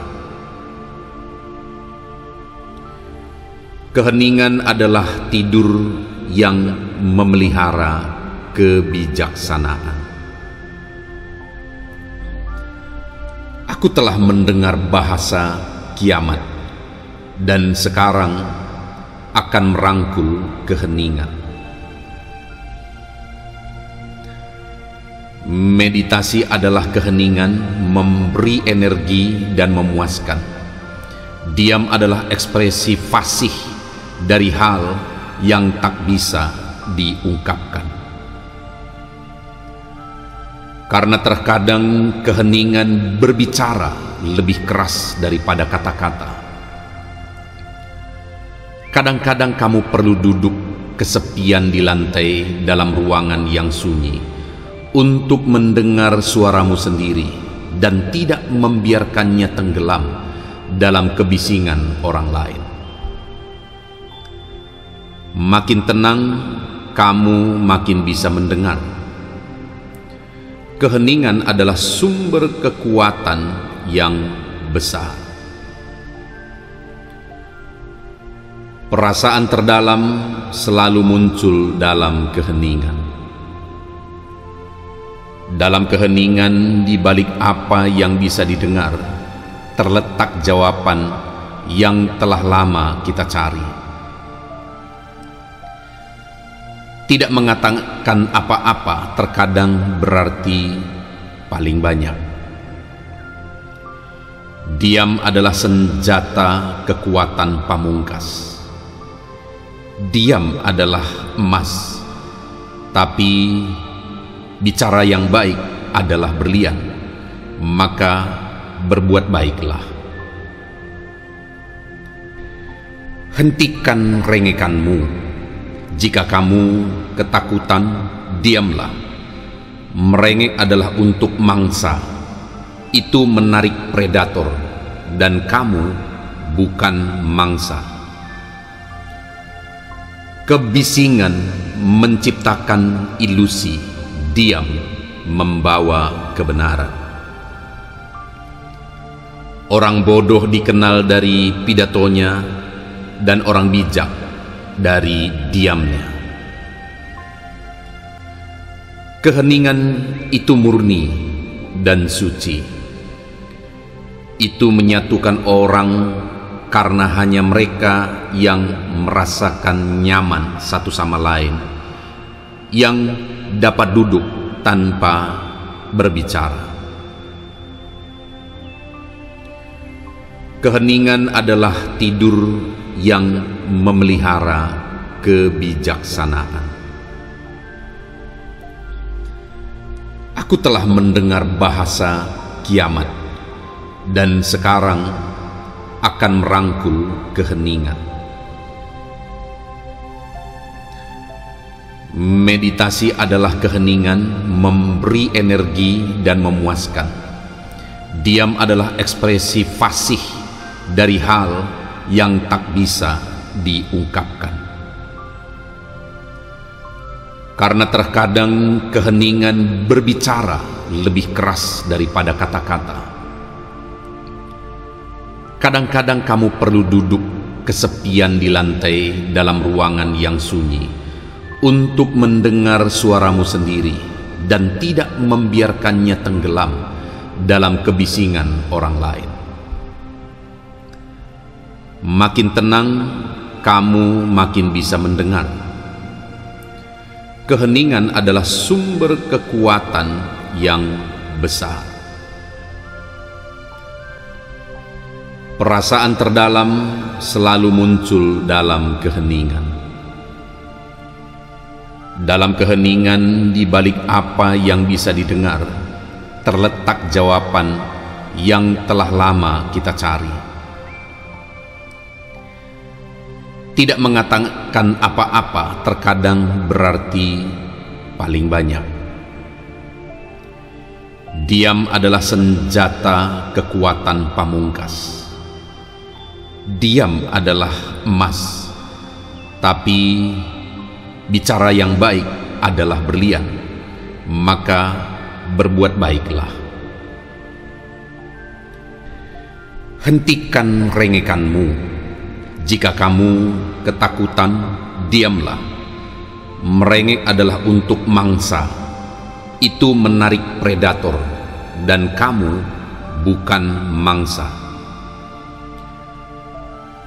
Keheningan adalah tidur yang memelihara kebijaksanaan. Aku telah mendengar bahasa kiamat, dan sekarang akan merangkul keheningan. Meditasi adalah keheningan, memberi energi dan memuaskan. Diam adalah ekspresi fasih dari hal yang tak bisa diungkapkan. Karena terkadang keheningan berbicara lebih keras daripada kata-kata. Kadang-kadang kamu perlu duduk kesepian di lantai dalam ruangan yang sunyi untuk mendengar suaramu sendiri dan tidak membiarkannya tenggelam dalam kebisingan orang lain. Makin tenang, kamu makin bisa mendengar. Keheningan adalah sumber kekuatan yang besar. Perasaan terdalam selalu muncul dalam keheningan. Dalam keheningan, di balik apa yang bisa didengar, terletak jawaban yang telah lama kita cari. Tidak mengatakan apa-apa terkadang berarti paling banyak. Diam adalah senjata kekuatan pamungkas. Diam adalah emas, tapi bicara yang baik adalah berlian, maka berbuat baiklah. Hentikan rengekanmu. Jika kamu ketakutan, diamlah. Merengek adalah untuk mangsa. Itu menarik predator, dan kamu bukan mangsa. Kebisingan menciptakan ilusi, diam membawa kebenaran. Orang bodoh dikenal dari pidatonya, dan orang bijak dari diamnya. Keheningan itu murni dan suci. Itu menyatukan orang karena hanya mereka yang merasakan nyaman satu sama lain, yang dapat duduk tanpa berbicara. Keheningan adalah tidur yang memelihara kebijaksanaan. Aku telah mendengar bahasa kiamat, dan sekarang akan merangkul keheningan. Meditasi adalah keheningan, memberi energi dan memuaskan. Diam adalah ekspresi fasih dari hal yang tak bisa diungkapkan. Karena terkadang keheningan berbicara lebih keras daripada kata-kata. Kadang-kadang kamu perlu duduk kesepian di lantai dalam ruangan yang sunyi untuk mendengar suaramu sendiri dan tidak membiarkannya tenggelam dalam kebisingan orang lain. Makin tenang, kamu makin bisa mendengar. Keheningan adalah sumber kekuatan yang besar. Perasaan terdalam selalu muncul dalam keheningan. Dalam keheningan, di balik apa yang bisa didengar, terletak jawaban yang telah lama kita cari. Tidak mengatakan apa-apa terkadang berarti paling banyak. Diam adalah senjata kekuatan pamungkas. Diam adalah emas, tapi bicara yang baik adalah berlian, maka berbuat baiklah. Hentikan rengekanmu. Jika kamu ketakutan, diamlah. Merengek adalah untuk mangsa. Itu menarik predator, dan kamu bukan mangsa.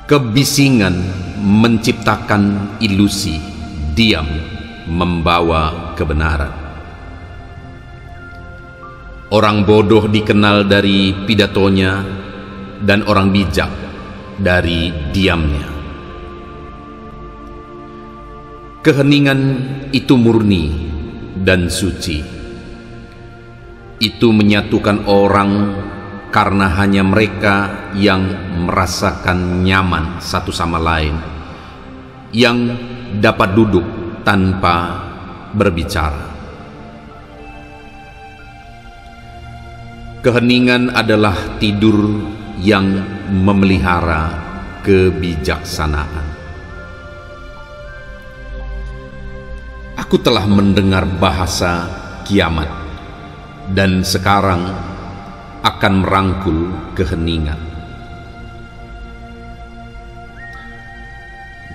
Kebisingan menciptakan ilusi, diam membawa kebenaran. Orang bodoh dikenal dari pidatonya, dan orang bijak dari diamnya. Keheningan itu murni dan suci. Itu menyatukan orang karena hanya mereka yang merasakan nyaman satu sama lain, yang dapat duduk tanpa berbicara. Keheningan adalah tidur yang memelihara kebijaksanaan. Aku telah mendengar bahasa kiamat, dan sekarang akan merangkul keheningan.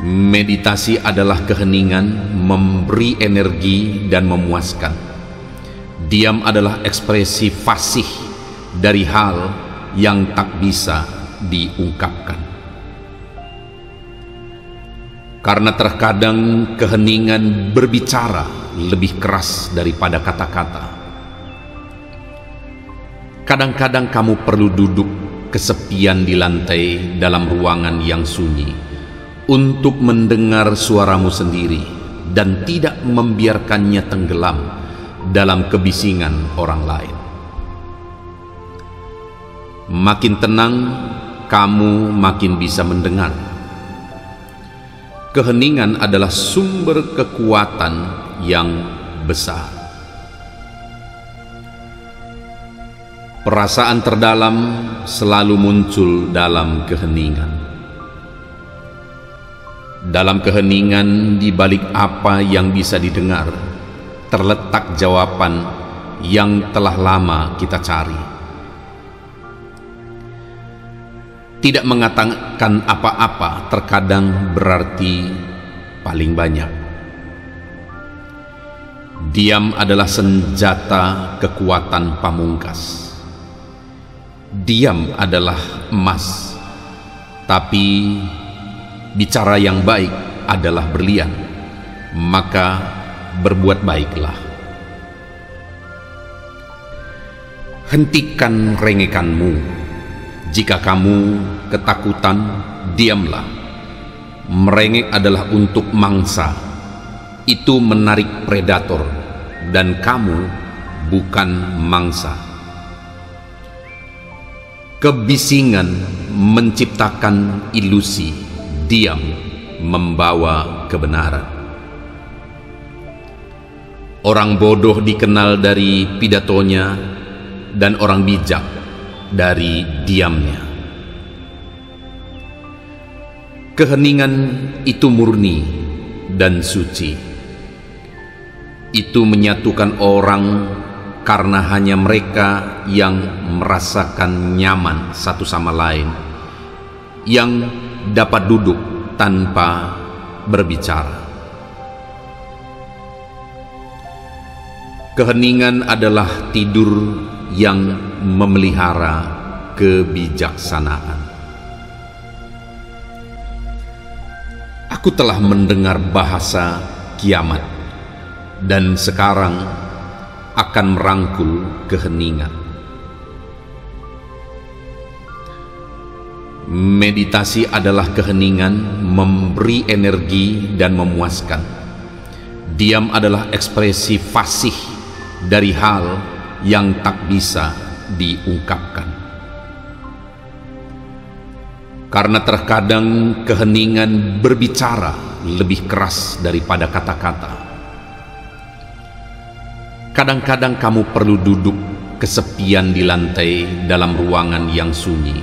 Meditasi adalah keheningan, memberi energi dan memuaskan. Diam adalah ekspresi fasih dari hal yang tak bisa diungkapkan. Karena terkadang keheningan berbicara lebih keras daripada kata-kata. Kadang-kadang kamu perlu duduk kesepian di lantai dalam ruangan yang sunyi untuk mendengar suaramu sendiri dan tidak membiarkannya tenggelam dalam kebisingan orang lain. Makin tenang, kamu makin bisa mendengar. Keheningan adalah sumber kekuatan yang besar. Perasaan terdalam selalu muncul dalam keheningan. Dalam keheningan, di balik apa yang bisa didengar, terletak jawaban yang telah lama kita cari. Tidak mengatakan apa-apa terkadang berarti paling banyak. Diam adalah senjata kekuatan pamungkas. Diam adalah emas, tapi bicara yang baik adalah berlian. Maka berbuat baiklah. Hentikan rengekanmu. Jika kamu ketakutan, diamlah. Merengek adalah untuk mangsa. Itu menarik predator, dan kamu bukan mangsa. Kebisingan menciptakan ilusi, diam membawa kebenaran. Orang bodoh dikenal dari pidatonya, dan orang bijak dari diamnya. Keheningan itu murni dan suci. Itu menyatukan orang karena hanya mereka yang merasakan nyaman satu sama lain, yang dapat duduk tanpa berbicara. Keheningan adalah tidur yang memelihara kebijaksanaan. Aku telah mendengar bahasa kiamat, dan sekarang akan merangkul keheningan. Meditasi adalah keheningan, memberi energi dan memuaskan. Diam adalah ekspresi fasih dari hal yang tak bisa diungkapkan. Karena terkadang keheningan berbicara lebih keras daripada kata-kata. Kadang-kadang kamu perlu duduk kesepian di lantai dalam ruangan yang sunyi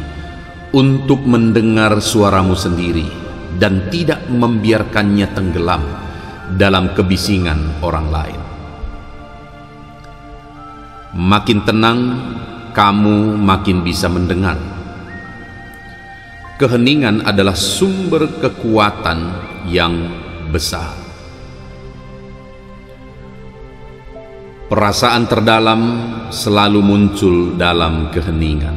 untuk mendengar suaramu sendiri dan tidak membiarkannya tenggelam dalam kebisingan orang lain. Makin tenang, kamu makin bisa mendengar. Keheningan adalah sumber kekuatan yang besar. Perasaan terdalam selalu muncul dalam keheningan.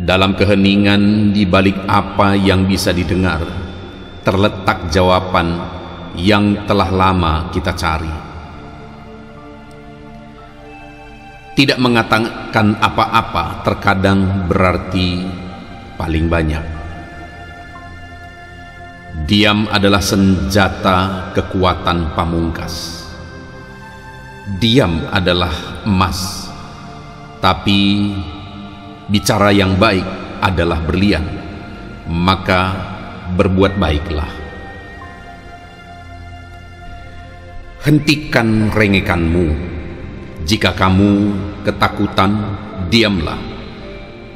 Dalam keheningan, di balik apa yang bisa didengar, terletak jawaban yang telah lama kita cari. Tidak mengatakan apa-apa terkadang berarti paling banyak. Diam adalah senjata kekuatan pamungkas. Diam adalah emas, tapi bicara yang baik adalah berlian, maka berbuat baiklah. Hentikan rengekanmu. Jika kamu ketakutan, diamlah.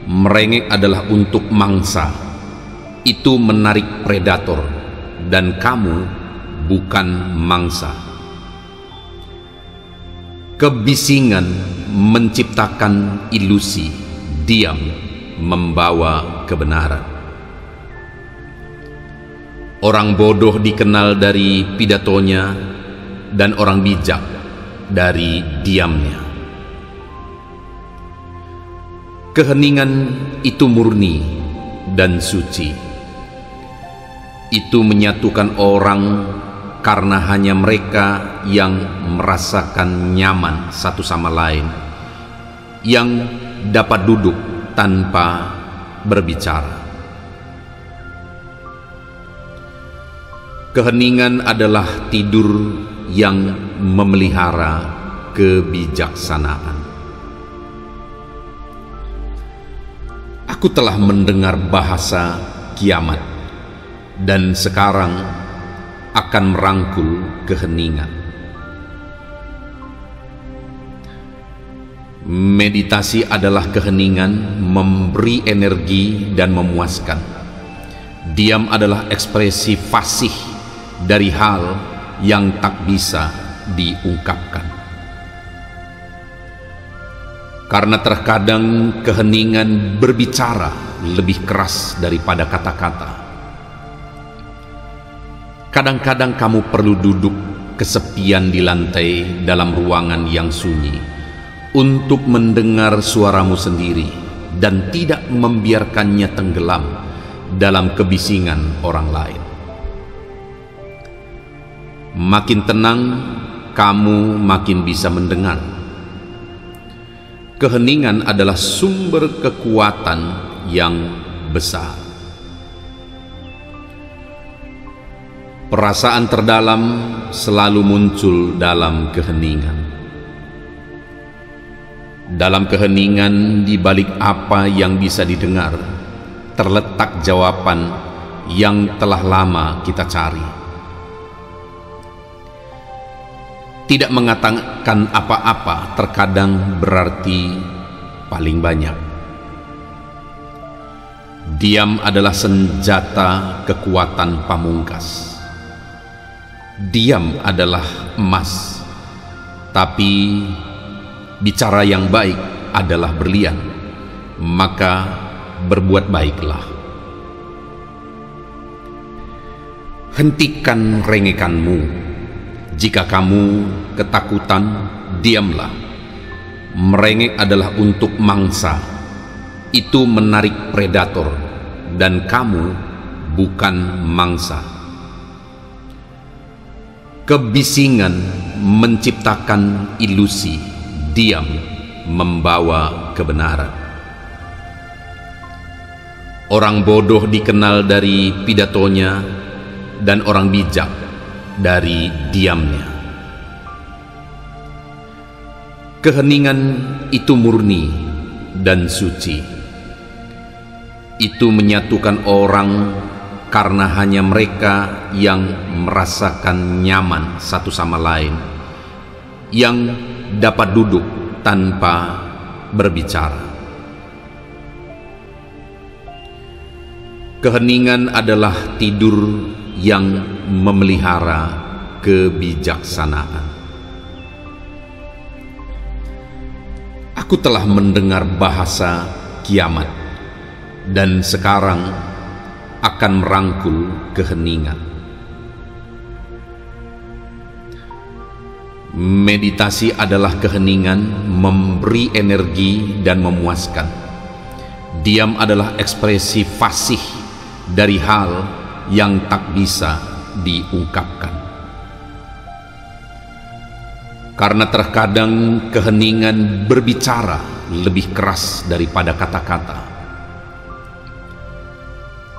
Merengek adalah untuk mangsa. Itu menarik predator, dan kamu bukan mangsa. Kebisingan menciptakan ilusi, diam membawa kebenaran. Orang bodoh dikenal dari pidatonya, dan orang bijak dari diamnya. Keheningan itu murni dan suci. Itu menyatukan orang karena hanya mereka yang merasakan nyaman satu sama lain, yang dapat duduk tanpa berbicara. Keheningan adalah tidur yang memelihara kebijaksanaan. Aku telah mendengar bahasa kiamat, dan sekarang akan merangkul keheningan. Meditasi adalah keheningan, memberi energi dan memuaskan. Diam adalah ekspresi fasih dari hal yang tak bisa diungkapkan. Karena terkadang keheningan berbicara lebih keras daripada kata-kata. Kadang-kadang kamu perlu duduk kesepian di lantai dalam ruangan yang sunyi untuk mendengar suaramu sendiri dan tidak membiarkannya tenggelam dalam kebisingan orang lain. Makin tenang, kamu makin bisa mendengar. Keheningan adalah sumber kekuatan yang besar. Perasaan terdalam selalu muncul dalam keheningan. Dalam keheningan, di balik apa yang bisa didengar, terletak jawaban yang telah lama kita cari. Tidak mengatakan apa-apa terkadang berarti paling banyak. Diam adalah senjata kekuatan pamungkas. Diam adalah emas, tapi bicara yang baik adalah berlian, maka berbuat baiklah. Hentikan rengekanmu. Jika kamu ketakutan, diamlah. Merengek adalah untuk mangsa. Itu menarik predator, dan kamu bukan mangsa. Kebisingan menciptakan ilusi, diam membawa kebenaran. Orang bodoh dikenal dari pidatonya, dan orang bijak dari diamnya. Keheningan itu murni dan suci. Itu menyatukan orang karena hanya mereka yang merasakan nyaman satu sama lain, yang dapat duduk tanpa berbicara. Keheningan adalah tidur yang memelihara kebijaksanaan. Aku telah mendengar bahasa kiamat, dan sekarang akan merangkul keheningan. Meditasi adalah keheningan, memberi energi dan memuaskan. Diam adalah ekspresi fasih dari hal yang tak bisa diungkapkan. Karena terkadang keheningan berbicara lebih keras daripada kata-kata.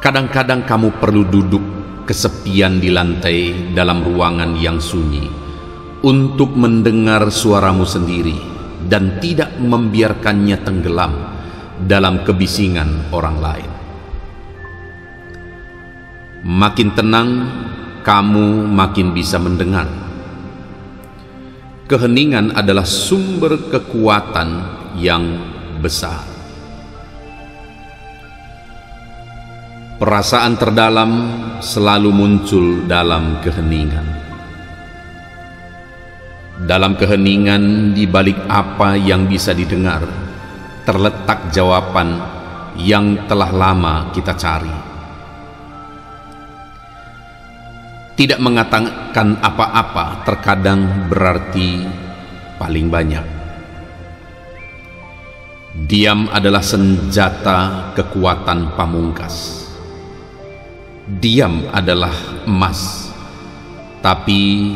Kadang-kadang kamu perlu duduk kesepian di lantai dalam ruangan yang sunyi untuk mendengar suaramu sendiri dan tidak membiarkannya tenggelam dalam kebisingan orang lain. Makin tenang, kamu makin bisa mendengar. Keheningan adalah sumber kekuatan yang besar. Perasaan terdalam selalu muncul dalam keheningan. Dalam keheningan, di balik apa yang bisa didengar, terletak jawaban yang telah lama kita cari. Tidak mengatakan apa-apa terkadang berarti paling banyak. Diam adalah senjata kekuatan pamungkas. Diam adalah emas, tapi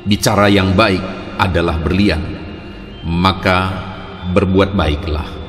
bicara yang baik adalah berlian. Maka berbuat baiklah.